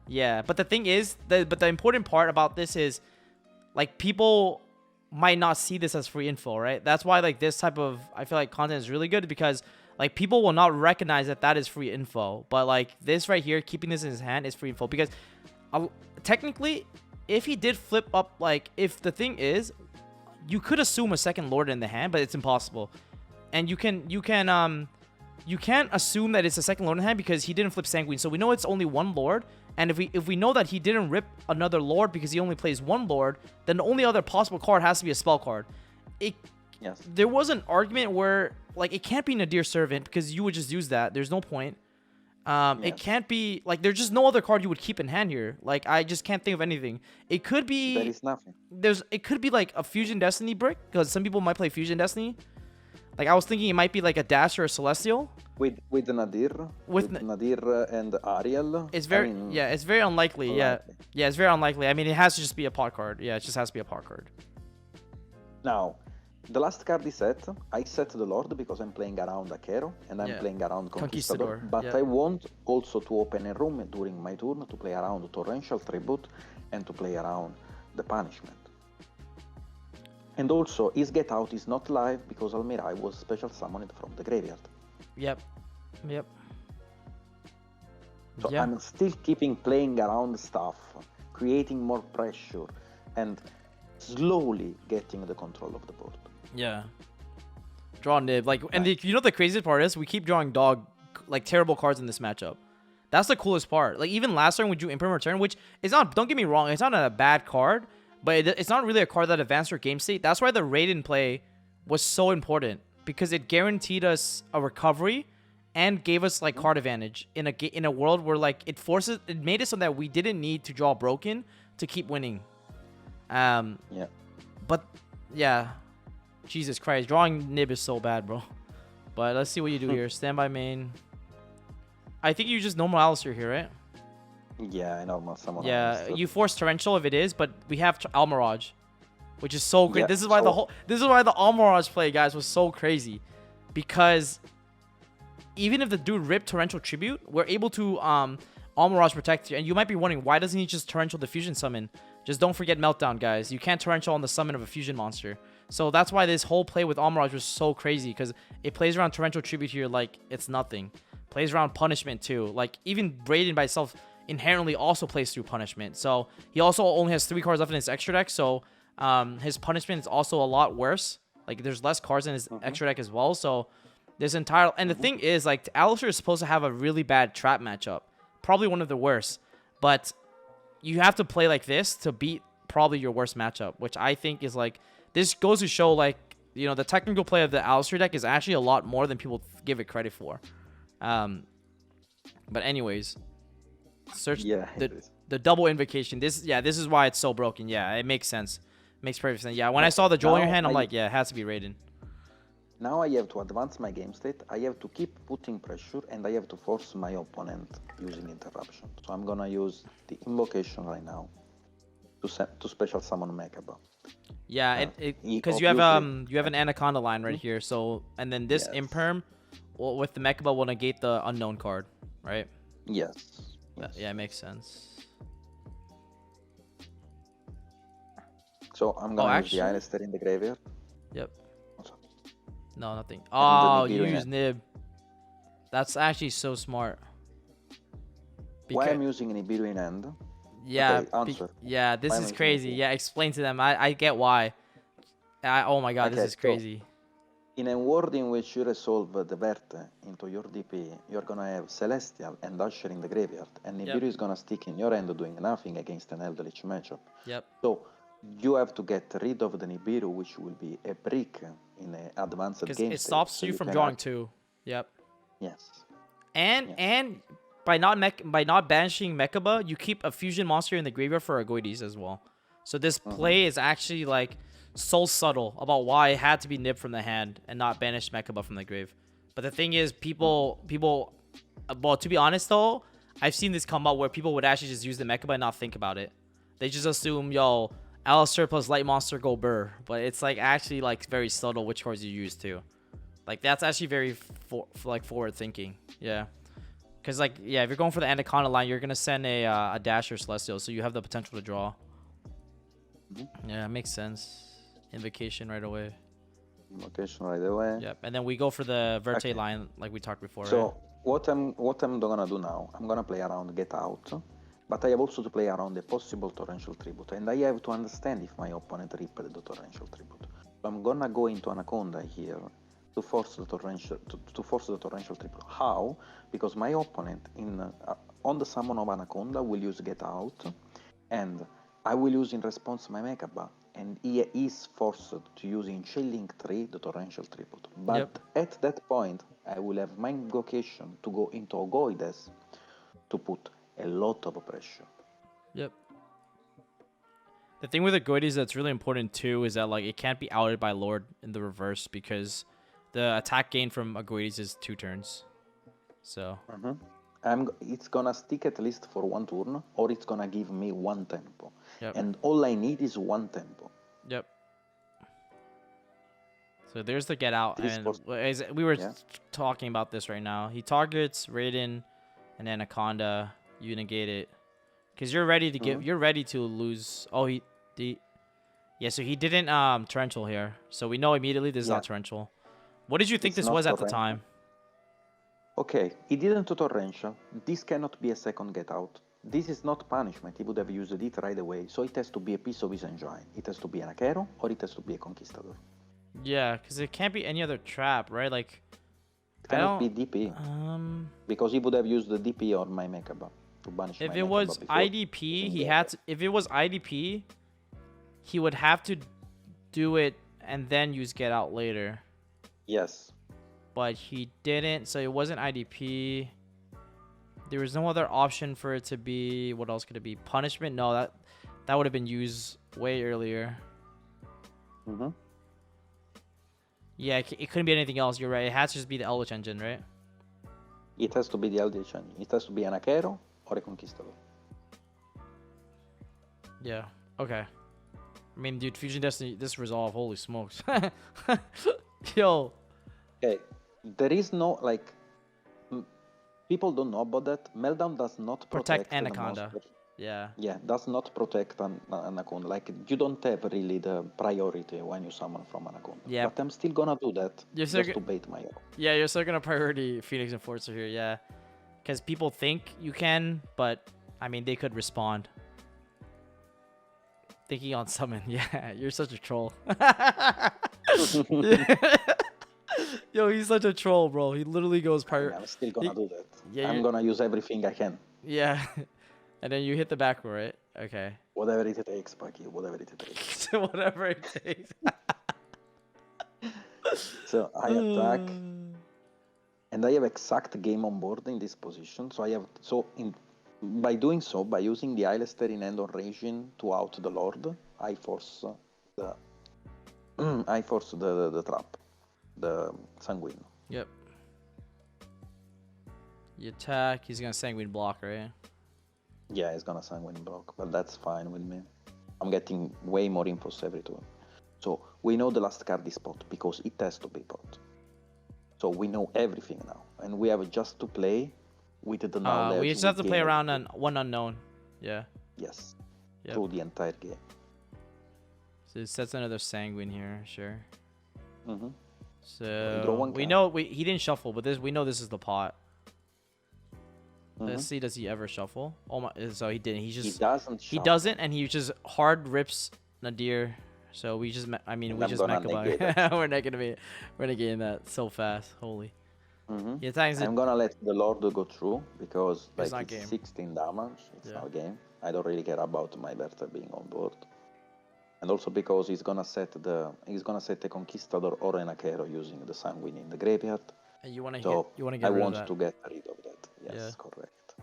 Yeah, but the thing is, the important part about this is, like, people might not see this as free info, right? That's why, like, this type of, I feel like, content is really good because, like, people will not recognize that that is free info. But, like, this right here, keeping this in his hand is free info because, technically, if he did flip up, like, if the thing is, you could assume a second Lord in the hand, but it's impossible. And you can't assume that it's a second Lord in hand because he didn't flip Sanguine. So we know it's only one Lord. And if we know that he didn't rip another Lord because he only plays one Lord, then the only other possible card has to be a spell card. Yes. There was an argument where, like, it can't be Nadir Servant because you would just use that. There's no point. Yes. It can't be, like, there's just no other card you would keep in hand here. Like, I just can't think of anything. It could be... There is nothing. It could be, like, a Fusion Destiny brick because some people might play Fusion Destiny. Like, I was thinking it might be like a Dash or a Celestial. With Nadir. With Nadir and Ariel. It's very, it's very unlikely. Yeah, it's very unlikely. I mean, it has to just be a pot card. Yeah, it just has to be a pot card. Now, the last card is set. I set the Lord because I'm playing around Akero and I'm playing around Conquistador. But I want also to open a room during my turn to play around Torrential Tribute and to play around the Punishment. And also, his Get Out is not live because Almirai was special summoned from the graveyard. Yep. So I'm still keeping playing around stuff, creating more pressure, and slowly getting the control of the board. Yeah. Draw Nib. Like, and you know the craziest part is we keep drawing like terrible cards in this matchup. That's the coolest part. Like, even last turn we drew Impermanent Return, which is not, don't get me wrong, it's not a bad card. But it's not really a card that advanced your game state. That's why the Raiden play was so important. Because it guaranteed us a recovery and gave us, like, card advantage in a world where, like, it made it so that we didn't need to draw Broken to keep winning. Yeah. But, yeah. Jesus Christ. Drawing Nib is so bad, bro. But let's see what you do here. Standby main. I think you just normal Alistair here, right? Yeah, I know someone. Yeah, you force Torrential if it is, but we have Almirage, which is so great. Yeah, This is why this is why the Almirage play, guys, was so crazy, because even if the dude ripped Torrential Tribute, we're able to Almirage protect you. And you might be wondering, why doesn't he just Torrential the Fusion Summon? Just don't forget Meltdown, guys. You can't Torrential on the summon of a Fusion monster. So that's why this whole play with Almirage was so crazy, because it plays around Torrential Tribute here like it's nothing. Plays around Punishment too. Like, even Brayden by itself inherently also plays through Punishment. So he also only has 3 cards left in his extra deck. So his Punishment is also a lot worse. Like, there's less cards in his extra deck as well. So this entire... And the thing is, like, Alistair is supposed to have a really bad trap matchup. Probably one of the worst. But you have to play like this to beat probably your worst matchup, which I think is, like... This goes to show, like, you know, the technical play of the Alistair deck is actually a lot more than people give it credit for. But anyways, search the double invocation. This is why it's so broken. Yeah, it makes sense. Makes perfect sense. Yeah, when I saw the Jewel in your hand, I'm like, yeah, it has to be Raiden. Now I have to advance my game state. I have to keep putting pressure, and I have to force my opponent using interruption. So I'm gonna use the invocation right now to special summon Mechaba. Yeah, because you have an Anaconda line right here. So, and then this Imperm, well, with the Mechaba will negate the unknown card, right? Yes. Yeah, it makes sense. So I'm gonna use the Alistair in the graveyard. Yep. No, nothing. Oh, you use Nib. That's actually so smart. Why I'm using Nibiru in hand? Yeah, okay, this is crazy. Yeah, explain to them. I get why. Oh my god, this is crazy. So, in a world in which you resolve the Verte into your DP, you're gonna have Celestial and Usher in the graveyard, and Nibiru is gonna stick in your hand doing nothing against an Eldritch matchup. Yep. So you have to get rid of the Nibiru, which will be a brick in an advanced game. It stops you from drawing 2. Yep. Yes. And by not banishing Mechaba, you keep a fusion monster in the graveyard for Argoides as well. So this play is actually like so subtle about why it had to be nipped from the hand and not banish Mechaba from the grave. But the thing is, people, well, to be honest though, I've seen this come up where people would actually just use the Mechaba and not think about it. They just assume, yo, Alistair plus Light Monster go burr. But it's like actually like very subtle which cards you use too. Like that's actually very forward thinking. Yeah. Because, like, yeah, if you're going for the Anaconda line, you're going to send a Dasher Celestial, so you have the potential to draw. Yeah, it makes sense. Invocation right away. Invocation right away. Yep, and then we go for the Verte line, like we talked before, so, right? what I'm going to do now, I'm going to play around Get Out, but I have also to play around the possible Torrential Tribute, and I have to understand if my opponent ripped the Torrential Tribute. So I'm going to go into Anaconda here, to force the torrential tribute. How? Because my opponent on the summon of Anaconda will use Get Out, and I will use in response my Mechaba, and he is forced to use in Chilling 3 the torrential tribute. But at that point, I will have my invocation to go into Ogoides to put a lot of pressure. Yep. The thing with Ogoides that's really important too is that like it can't be outed by Lord in the reverse, because the attack gain from Ogoides is 2 turns. So. It's gonna stick at least for 1 turn, or it's gonna give me 1 tempo. Yep. And all I need is 1 tempo. Yep. So there's the Get Out, and we were talking about this right now. He targets Raiden and Anaconda. You negate it because you're ready to give. You're ready to lose. Oh, yeah. So he didn't torrential here, so we know immediately this is not torrential. What did you think this was at the time? Okay, he didn't torrential. This cannot be a second Get Out. This is not punishment. He would have used it right away. So it has to be a piece of his engine. It has to be an Akero, or it has to be a Conquistador. Yeah, because it can't be any other trap, right? Like, it cannot be DP. Because he would have used the DP or my Mechaba to banish my Mechaba. If it was IDP, he had to. If it was IDP, he would have to do it and then use Get Out later. Yes. But he didn't, so it wasn't IDP. There was no other option for it to be. What else could it be? Punishment? No, that would have been used way earlier. Yeah, it couldn't be anything else. You're right. It has to just be the Eldritch Engine, right? It has to be the Eldritch Engine. It has to be an Akero or a Conquistador. Yeah. Okay. I mean, dude, Fusion Destiny, this resolve, holy smokes. Yo. Okay, there is no, like, people don't know about that. Meltdown does not Protect the Anaconda. monster. Yeah. Yeah, does not protect an Anaconda. Like, you don't have really the priority when you summon from Anaconda. Yeah. But I'm still gonna do that You're just to bait my hero. Yeah, you're still gonna priority Phoenix Enforcer here, yeah. Because people think you can, but, I mean, they could respond. Thinking on summon. Yeah, you're such a troll. Yo, he's such a troll, bro. He literally goes I'm still gonna do that. Yeah, I'm gonna use everything I can. Yeah. And then you hit the back row, right? Okay. Whatever it takes, Paki. Whatever it takes. Whatever it takes. So I attack. And I have exact game on board in this position. So I have by doing so, by using the Eilester in End on Raging to out the Lord, I force the trap, the Sanguine. Yep. You attack. He's gonna Sanguine block, right? Yeah, he's gonna Sanguine block, but that's fine with me. I'm getting way more infos every turn. So we know the last card is pot because it has to be pot. So we know everything now, and we have just to play with the knowledge. We just have to play around on one unknown. Yeah. Yes. Yep. Through the entire game. So it sets another Sanguine here, sure. Mm-hmm. So we know he didn't shuffle, but we know this is the pot. Mm-hmm. Let's see, does he ever shuffle? Oh my! So he didn't. He doesn't, and he just hard rips Nadir. So we just, I mean, we just Mecha. We're negating that so fast. Holy. Mm-hmm. Yeah, I'm gonna let the Lord go through because it's like it's 16 damage. It's not game. I don't really care about my Bertha being on board, and also because he's gonna set a Conquistador or an Akero using the Sanguine in the graveyard. And you want to get rid of that. I want to get rid of that. Yes, correct.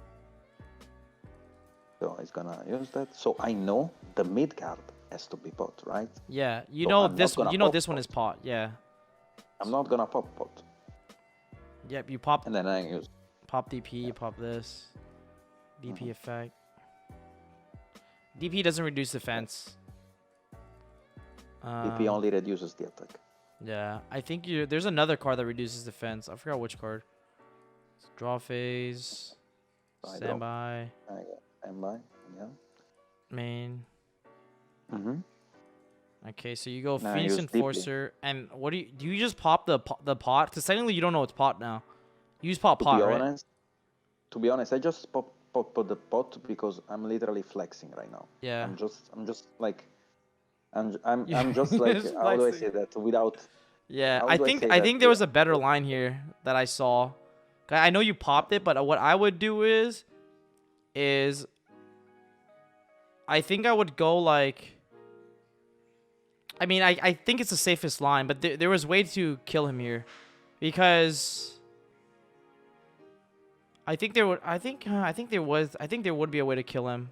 So he's gonna use that. So I know the mid card has to be pot, right? Yeah, you know this one is pot. Yeah. I'm not gonna pop pot. Yep, you pop. And then I use pop DP, pop this. DP effect. DP doesn't reduce defense. DP only reduces the attack. Yeah, I think there's another card that reduces defense. I forgot which card. Draw phase. Standby. Standby, yeah. Main. Mm-hmm. Okay, so you go Phoenix Enforcer, and what do you just pop the pot? Because technically you don't know it's pot now. You just pop pot, right? To be honest, I just pop the pot because I'm literally flexing right now. Yeah. I'm just like, I'm just like, how do I say that without? Yeah, I think there was a better line here that I saw. I know you popped it, but what I would do is I think I would go like. I mean, I think it's the safest line, but there was way to kill him here, because I think there would be a way to kill him.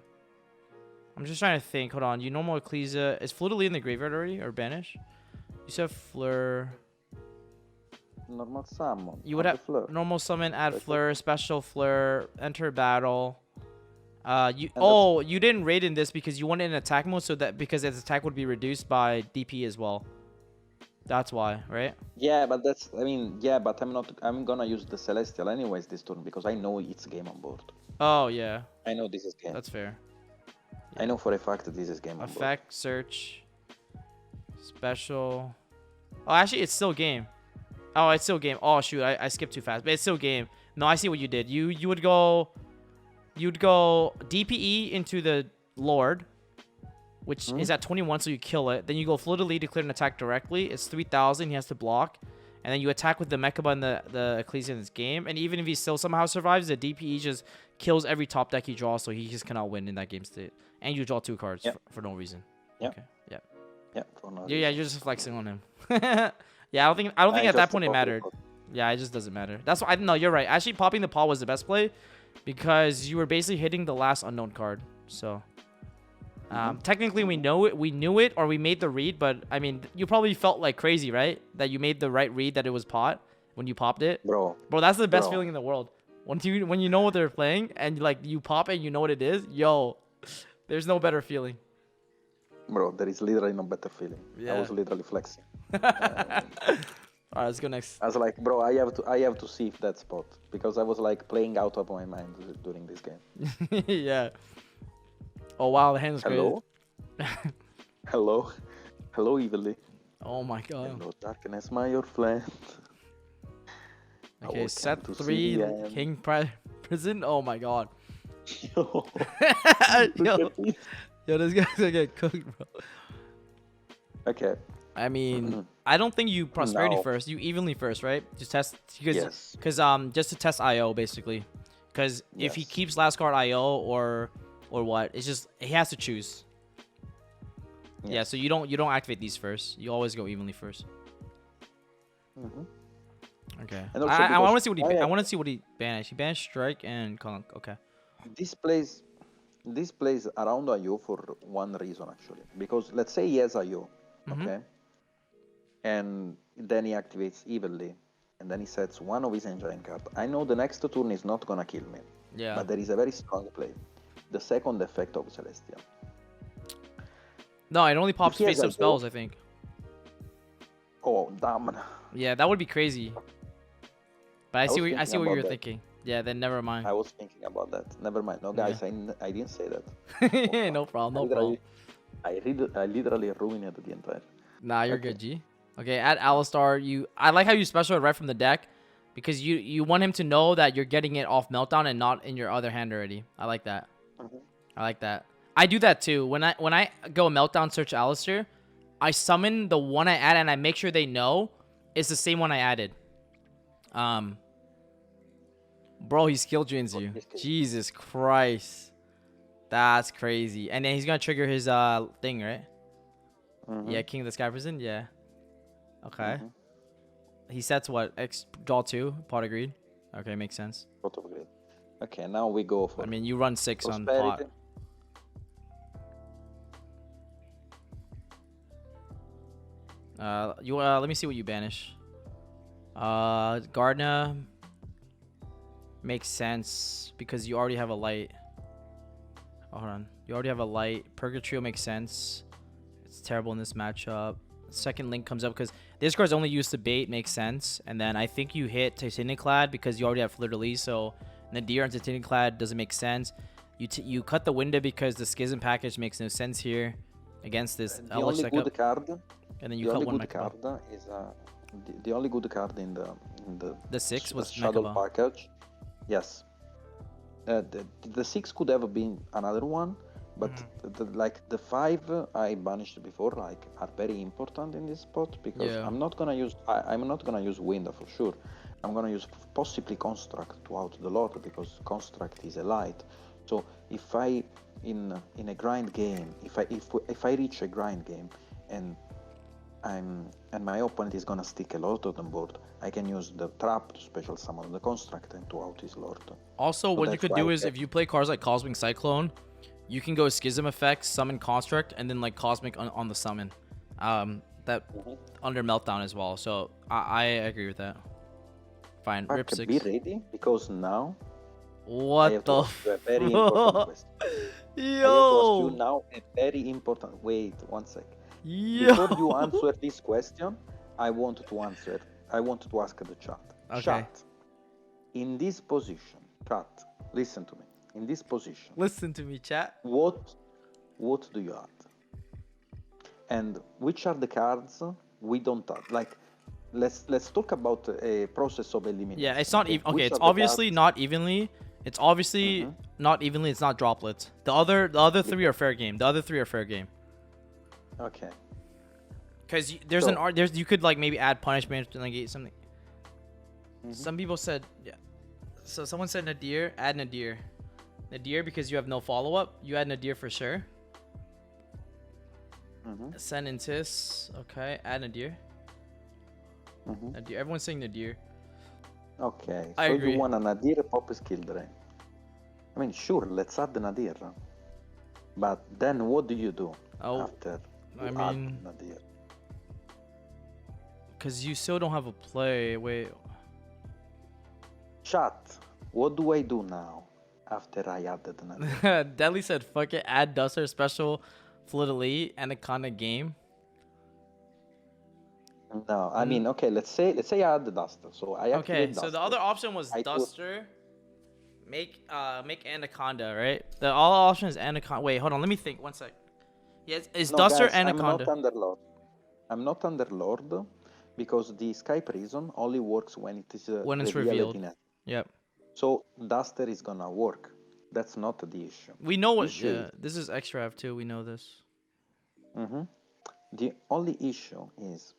I'm just trying to think. Hold on. You normal Ecclesia is Fleur in the graveyard already or banish? You said Fleur. Normal summon. You would have normal summon, add Fleur, special Fleur, enter battle. You didn't raid in this because you wanted an attack mode, so that because its attack would be reduced by DP as well. That's why, right? Yeah, but I'm gonna use the Celestial anyways this turn because I know it's game on board. Oh yeah. I know this is game. That's fair. Yeah. I know for a fact that this is game on board. Effect, search, special. Oh, actually, it's still game. Oh, it's still game. Oh shoot, I skipped too fast, but it's still game. No, I see what you did. You would go. You'd go DPE into the Lord, which is at 21, so you kill it. Then you go Fleur-de-Lis, declare an attack directly. It's 3,000. He has to block. And then you attack with the Mechaba and the Ecclesia in this game. And even if he still somehow survives, the DPE just kills every top deck he draws, so he just cannot win in that game state. And you draw 2 cards for no reason. Yeah. Okay. Yeah. Yeah. For no yeah. You're just flexing on him. Yeah. I don't think at that point it mattered. Yeah. It just doesn't matter. That's why no. You're right. Actually, popping the paw was the best play, because you were basically hitting the last unknown card. So Technically, we knew it, or we made the read. But I mean, you probably felt like crazy, right? That you made the right read, that it was pot when you popped it, Bro. Bro, that's the best feeling in the world. When you know what they're playing and like you pop it, and you know what it is. Yo, there's no better feeling. Bro, there is literally no better feeling. Yeah. I was literally flexing. All right, let's go next. I was like, bro, I have to see if that spot, because I was like playing out of my mind during this game. Yeah. Oh wow, the hand's Hello? Hello? Hello, evilly. Oh my god. Hello, darkness, my your friend. Okay, set 3, King Prison. Oh my god. Yo, Yo, this guy's gonna get cooked, bro. okay. I mean, I don't think you prosperity No. first. You evenly first, right? Just test, because Yes. just to test IO basically. Because if he Yes. keeps last card IO or what, it's just he has to choose. Yeah, Yes. so you don't activate these first. You always go evenly first. Okay. And also I want to because see what he I I have- want to see what he banished. He banished strike and conk. Okay. This plays around IO for one reason actually. Because let's say he has IO, okay? And then he activates evilly, and then he sets one of his engine card. I know the next turn is not gonna kill me. Yeah. But there is a very strong play. The second effect of Celestial. No, it only pops he has face up a spells, go- I think. Oh damn. Yeah, that would be crazy. But I was see what thinking you're about that. thinking. Yeah, then never mind. I was thinking about that. Never mind. No guys, I didn't say that. No problem. No problem. I literally ruined the entire. Nah, you're Okay. good, G. Okay, add Alistar. I like how you special it right from the deck, because you want him to know that you're getting it off Meltdown and not in your other hand already. I like that. I like that. I do that too. When I go Meltdown search Alistar, I summon the one I add and I make sure they know it's the same one I added. Bro, he skill drains you. Jesus Christ. That's crazy. And then he's gonna trigger his thing, right? Yeah, King of the Sky Prison. Yeah. Okay. He sets what? Draw 2. Pot agreed. Okay, makes sense. Pot of greed. Okay, now we go for. I mean, you run 6 on pot. prosperity. Let me see what you banish. Gardner makes sense because you already have a light. Oh, hold on. You already have a light. Purgatrio makes sense. It's terrible in this matchup. Second link comes up because this card's only used to bait, makes sense. And then I think you hit Titanic Clad because you already have Fleur de Lis, so Nadir and Titanic Clad doesn't make sense. You cut the window because the Schism package makes no sense here against this. The only good card. And then you The cut only one good Mechabell. card is the only good card in the 6 was shadow Mechabell. package. Yes. The 6 could have been another one, but the 5 I banished before are very important in this spot because Yeah. I'm not gonna use window for sure. I'm gonna use possibly construct throughout the lot because construct is a light. So if I in a grind game, if I reach a grind game and my opponent is gonna stick a lot on the board, I can use the trap to special summon the construct and to out his lord. Also, So what you that's could why do I is if kept- you play cards like Cosmic Cyclone, you can go Schism effects, summon Construct, and then like Cosmic on the summon. That under Meltdown as well. So I agree with that. Fine, Fuck, rip 6. be ready because now I What have to the ask you a very important question. I have to ask you Yo! now a very important. Wait 1 sec. Yo! Before you answer this question, I want to ask the chat. Okay. Chat. In this position, chat. Listen to me. In this position, Listen to me, chat. what do you add? And which are the cards we don't add? Like, let's talk about a process of elimination. Yeah, it's not even. Okay, Which it's are the obviously cards- not evenly. It's obviously not evenly. It's not droplets. The other 3 are fair game. The other 3 are fair game. Okay. Because there's So- there's you could like maybe add punishment to negate something. Some people said yeah. So someone said Nadir, add Nadir. Nadir because you have no follow up. You add Nadir for sure. Send Intis. Okay, add Nadir. Nadir. Everyone's saying Nadir. Okay. I So agree. you want a Nadir pop skill drain? I mean, sure. Let's add the Nadir. But then what do you do Oh, after I you add mean, Nadir? because you still don't have a play. Wait. Chat, what do I do now after I added Nadir? Deadly said, fuck it, add Duster special, Fleur-de-Lis, Anaconda game. No, I mean, okay, let's say I add the Duster. So I Okay, activate so Duster. the other option was I put- Duster. Make Anaconda, right? The all option is Anaconda. Wait, hold on, let me think. One sec. Yes, it's No, Duster guys, Anaconda. I'm not Underlord because the Sky Prison only works when it is When it's revealed revealed. in it. Yep. So Duster is gonna work. That's not the issue. We know what. Issue Yeah, this is X-Rav too. We know this. The only issue is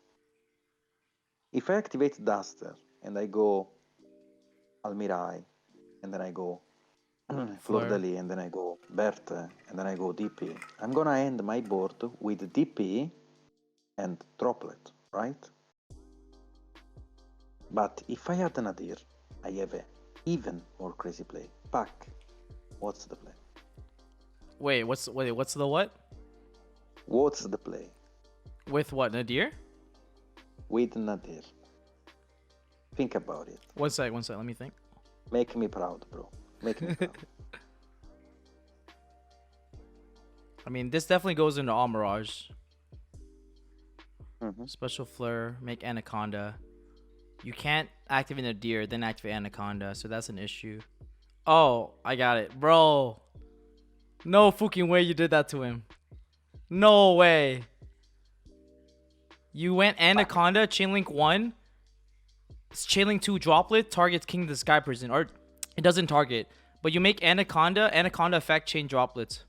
if I activate Duster and I go Almirai and then I go Fleur-de-Lis and then I go Berthe and then I go DP, I'm gonna end my board with DP and Droplet, right? But if I add Nadir, I have a even more crazy play. Pack. What's the play? Wait, what's the what? What's the play? With what, Nadir? With Nadir. Think about it. One sec, let me think. Make me proud, bro. Make me proud. I mean, this definitely goes into All Mirage. Mhm. Special Fleur, make Anaconda. You can't activate Nadir, then activate Anaconda, so that's an issue. Oh, I got it. Bro. No fucking way you did that to him. No way. You went Anaconda, Chainlink 1. Chainlink 2 Droplet, targets King of the Sky Prison. Or it doesn't target. But you make Anaconda effect chain droplets.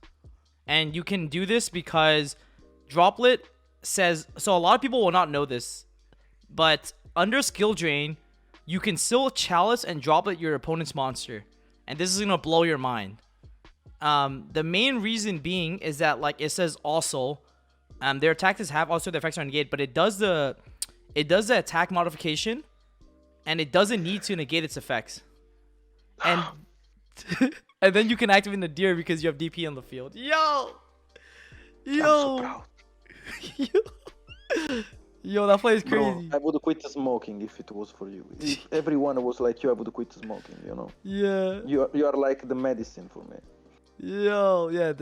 And you can do this because Droplet says... So a lot of people will not know this. But under skill drain, you can still chalice and droplet your opponent's monster. And this is going to blow your mind. The main reason being is that, like, it says also... their attacks have also the effects are negated, but it does the attack modification, and it doesn't need to negate its effects. And and then you can activate the deer because you have DP on the field. Yo, I'm so proud. yo, that play is crazy. Bro, I would quit smoking if it was for you. If everyone was like you, I would quit smoking, you know? Yeah. You are like the medicine for me. Yo, yeah,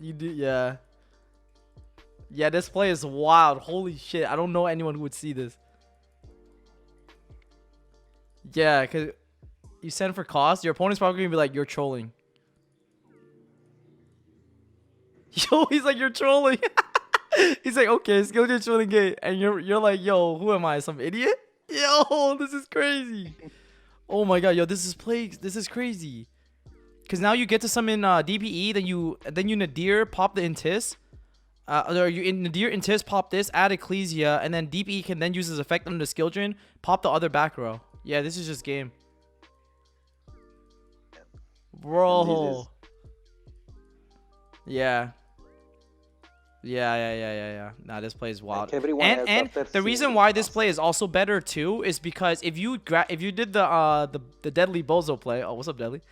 you do, yeah. Yeah, this play is wild. Holy shit, I don't know anyone who would see this. Yeah, because you send for cost, your opponent's probably going to be like, you're trolling. Yo, he's like, you're trolling. He's like, okay, skill your trolling gate. And you're like, yo, who am I? Some idiot? Yo, this is crazy. Oh my god, yo, this is crazy. Because now you get to summon DPE, then you Nadir, pop the Intis. Or you in Nadir Intis, pop this, add Ecclesia, and then DPE can then use his effect under the skill drain, pop the other back row. Yeah, this is just game. Bro. Yeah. Nah, this play is wild. Like and the reason why this play is also better too is because if you did the Deadly Bozo play, oh, what's up, Deadly?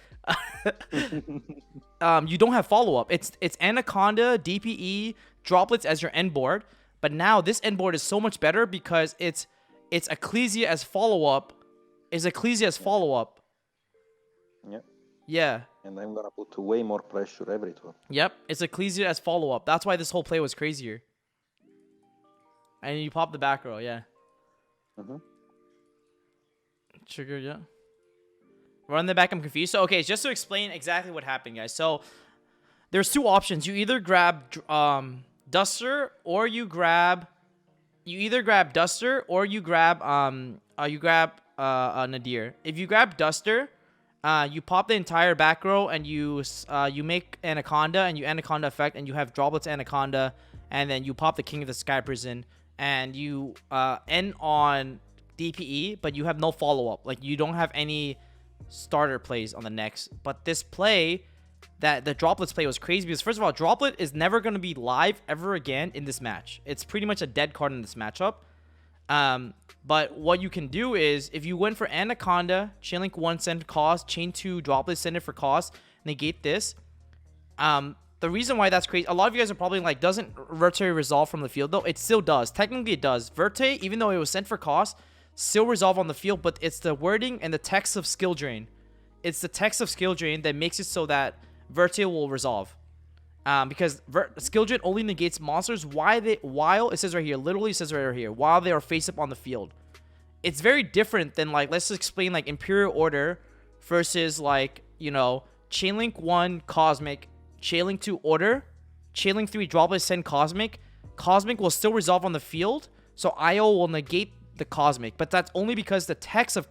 You don't have follow up. It's Anaconda, DPE, droplets as your end board, but now this end board is so much better because it's Ecclesia as follow up. Yep. Yeah. And I'm gonna put way more pressure every turn. Yep, it's Ecclesia as follow-up. That's why this whole play was crazier. And you pop the back row, yeah. Trigger, yeah. Run the back, I'm confused. So, okay, just to explain exactly what happened, guys. So, there's two options. You either grab Duster, or you grab... Nadir. If you grab Duster... you pop the entire back row and you make Anaconda and you Anaconda effect and you have droplets Anaconda and then you pop the King of the Sky Prison and you end on DPE, but you have no follow-up. Like, you don't have any starter plays on the next. But this play, that the droplets play was crazy because, first of all, droplet is never going to be live ever again in this match. It's pretty much a dead card in this matchup. But what you can do is, if you went for Anaconda, Chainlink 1 send cost, Chain 2 Droplet send it for cost, negate this. the reason why that's crazy, a lot of you guys are probably like, doesn't Verte resolve from the field though? It still does. Technically it does. Verte, even though it was sent for cost, still resolve on the field, but it's the wording and the text of skill drain. It's the text of skill drain that makes it so that Verte will resolve. Because skill drain only negates monsters while it says right here, literally says right here, while they are face up on the field. It's very different than like, let's explain like Imperial Order versus like, you know, Chainlink 1 Cosmic, Chainlink 2 Order, Chainlink 3 Droplet Send Cosmic. Cosmic will still resolve on the field, so IO will negate the Cosmic, but that's only because the text of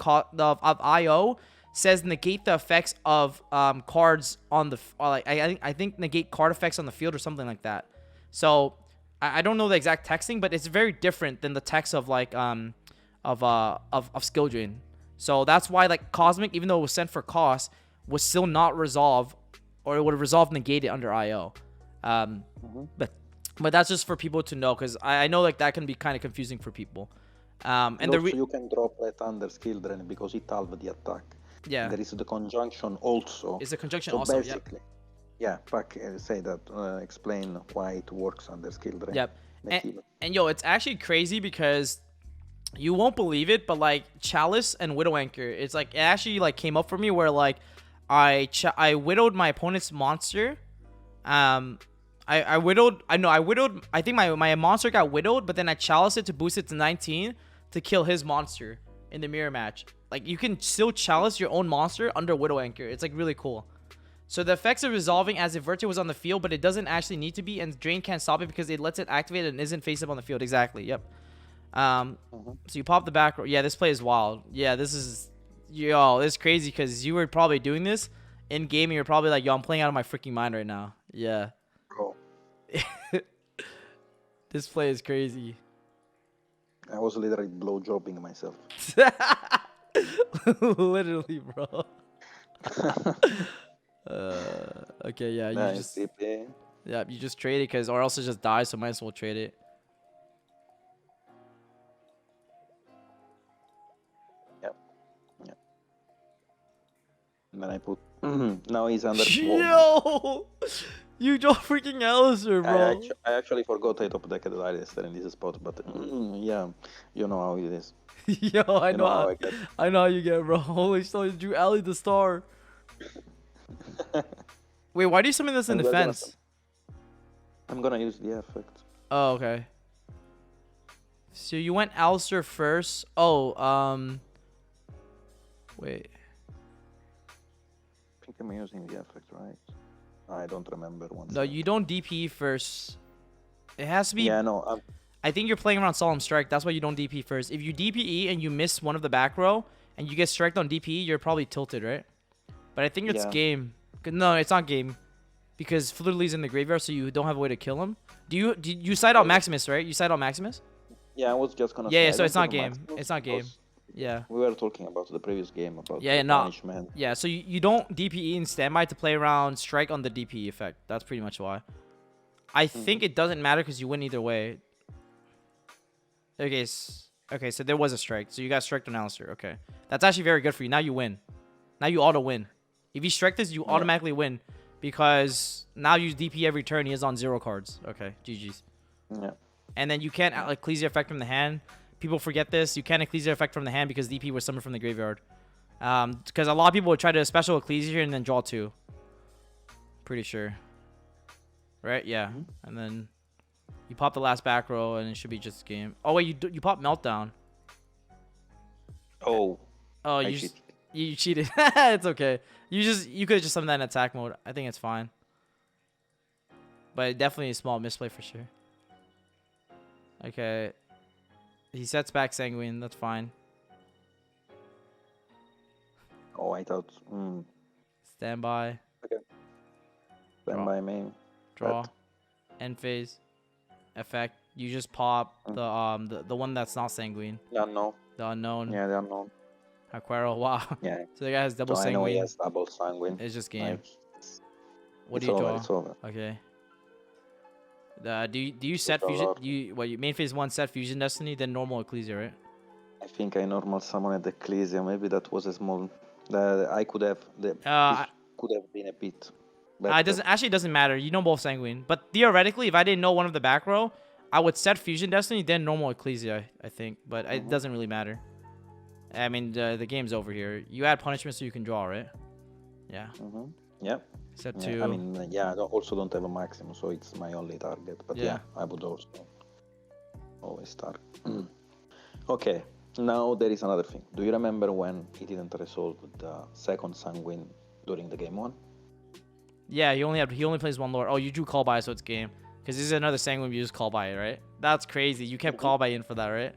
IO says negate the effects of cards on the I think negate card effects on the field or something like that. So I don't know the exact texting, but it's very different than the text of like of skill drain. So that's why like Cosmic, even though it was sent for cost, was still not resolve, or it would have resolved negated under IO. But that's just for people to know, because I know like that can be kind of confusing for people. And also you can drop that under skill drain because it halves the attack. Yeah. And there is the conjunction also. Is the conjunction so also? Basically, yeah. Pack say that. Explain why it works under skill drain. Yep. And yo, it's actually crazy because you won't believe it, but like Chalice and Widow Anchor, it's like it actually like came up for me where like I widowed my opponent's monster. I widowed. I think my monster got widowed, but then I Chalice it to boost it to 19 to kill his monster in the mirror match. Like you can still Chalice your own monster under Widow Anchor. It's like really cool. So the effects are resolving as if Verte was on the field, but it doesn't actually need to be, and Drain can't stop it because it lets it activate and isn't face up on the field. Exactly. Yep. So you pop the back row. Yeah, this play is wild. Yeah, this is crazy because you were probably doing this in game and you're probably like, yo, I'm playing out of my freaking mind right now. Yeah. Bro. This play is crazy. I was literally blowjobbing myself. Literally, bro. Okay, yeah, you just trade it or else it just dies, so might as well trade it. Yep. And then I put now he's under Yo! Yugioh freaking Alistair, bro. I actually forgot I top decked Alistair in this spot, but yeah, you know how it is. Yo, I know how you get, bro. Holy shit, you drew Ali the star. Wait, why do you summon this in defense? I'm gonna use the effect. Oh, okay. So you went Alistair first. Oh, wait. I think I'm using the effect, right? I don't remember one. No, you don't DP first. It has to be. Yeah, no. I think you're playing around Solemn Strike. That's why you don't DP first. If you DPE and you miss one of the back row and you get striked on DPE, you're probably tilted, right? But I think it's game. No, it's not game. Because Flutterly's in the graveyard, so you don't have a way to kill him. Do you side out Maximus, right? You side out Maximus? Yeah, I was just gonna say. Yeah, so it's not game. It's not game. Yeah. We were talking about the previous game about punishment. Yeah, so you don't DPE in standby to play around strike on the DPE effect. That's pretty much why. I think it doesn't matter because you win either way. Okay, so there was a strike. So you got striked on Alistair. Okay. That's actually very good for you. Now you win. Now you auto win. If you strike this, you automatically win. Because now you DP every turn. He is on 0 cards. Okay, GG's. Yeah. And then you can't Ecclesia effect from the hand. People forget this. You can't Ecclesia effect from the hand because DP was summoned from the graveyard. Because a lot of people would try to special Ecclesia here and then draw 2. Pretty sure. Right? Yeah. And then you pop the last back row and it should be just game. Oh, wait, you pop Meltdown. Oh, you cheated. It's okay. You could have just summoned that in attack mode. I think it's fine. But definitely a small misplay for sure. Okay. He sets back Sanguine. That's fine. Oh, I thought. Standby. Okay. Standby main. Draw. End phase. Effect. You just pop the one that's not Sanguine. The unknown. The unknown. Yeah, the unknown. Aquero. Wow. Yeah. So the guy has double Sanguine. I know he has double Sanguine. It's just game. What it's do you draw? It's over. Okay. Do you set fusion? You main phase 1 set fusion destiny, then normal Ecclesia, right? I think I normal summoned the Ecclesia. Maybe that was a small. I could have. Could have been a bit. It doesn't matter. You know both Sanguine. But theoretically, if I didn't know one of the back row, I would set Fusion Destiny, then normal Ecclesia, I think. But it doesn't really matter. I mean, the game's over here. You add punishment so you can draw, right? Yeah. Yeah. Set 2. I mean, I also don't have a maximum, so it's my only target. But yeah, I would also always target. Okay. Now there is another thing. Do you remember when he didn't resolve the second Sanguine during the game 1? Yeah, he only plays 1 Lord. Oh, you drew Call By, so it's game. Because this is another Sanguine you use Call By, right? That's crazy. You kept Call By in for that, right?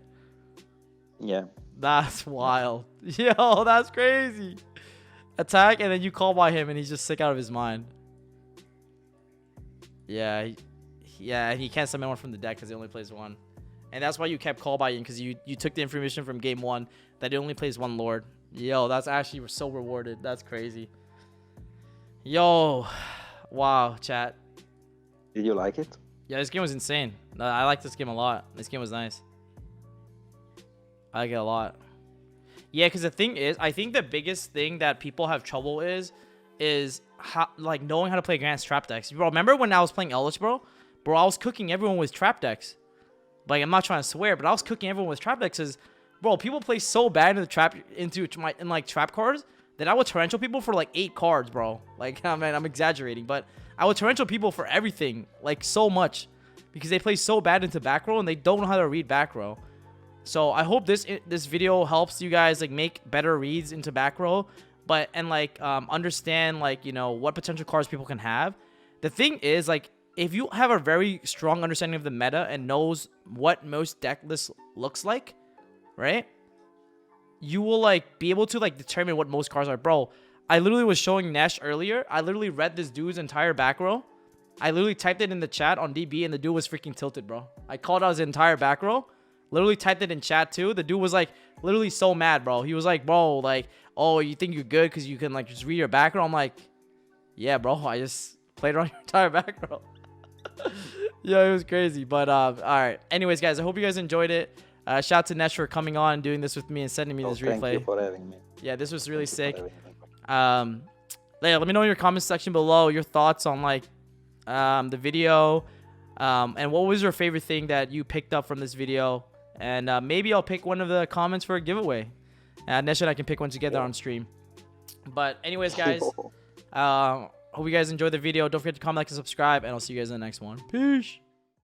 Yeah. That's wild. Yo, that's crazy. Attack, and then you Call By him, and he's just sick out of his mind. Yeah, and he can't summon one from the deck because he only plays 1. And that's why you kept Call By in, because you took the information from game 1 that he only plays 1 Lord. Yo, that's actually so rewarded. That's crazy. Yo, wow, chat. Did you like it? Yeah, this game was insane. I like this game a lot. This game was nice. I like it a lot. Yeah, because the thing is, I think the biggest thing that people have trouble is how, like, knowing how to play against trap decks. Bro, remember when I was playing Eldritch, bro? Bro, I was cooking everyone with trap decks. Like, I'm not trying to swear, but I was cooking everyone with trap decks because, bro, people play so bad in trap cards that I would torrential people for like 8 cards, bro. Like, I mean, I'm exaggerating, but I would torrential people for everything, like, so much, because they play so bad into back row and they don't know how to read back row. So I hope this video helps you guys like make better reads into back row, and understand, like, you know, what potential cards people can have. The thing is, like, if you have a very strong understanding of the meta and knows what most deck list looks like, right? You will like be able to like determine what most cards are. Bro, I literally was showing Nesh earlier. I literally read this dude's entire back row. I literally typed it in the chat on DB and the dude was freaking tilted, bro. I called out his entire back row. Literally typed it in chat too. The dude was like literally so mad, bro. He was like, bro, like, oh, you think you're good because you can like just read your back row? I'm like, yeah, bro. I just played around your entire back row. Yeah, it was crazy. But all right. Anyways, guys, I hope you guys enjoyed it. Shout out to Nesh for coming on and doing this with me and sending me this replay. Thank you for having me. Yeah, this was really sick. Yeah, let me know in your comment section below your thoughts on like the video, and what was your favorite thing that you picked up from this video. And maybe I'll pick one of the comments for a giveaway. Nesh and I can pick one together on stream. But anyways, guys, hope you guys enjoyed the video. Don't forget to comment, like, and subscribe, and I'll see you guys in the next one. Peace.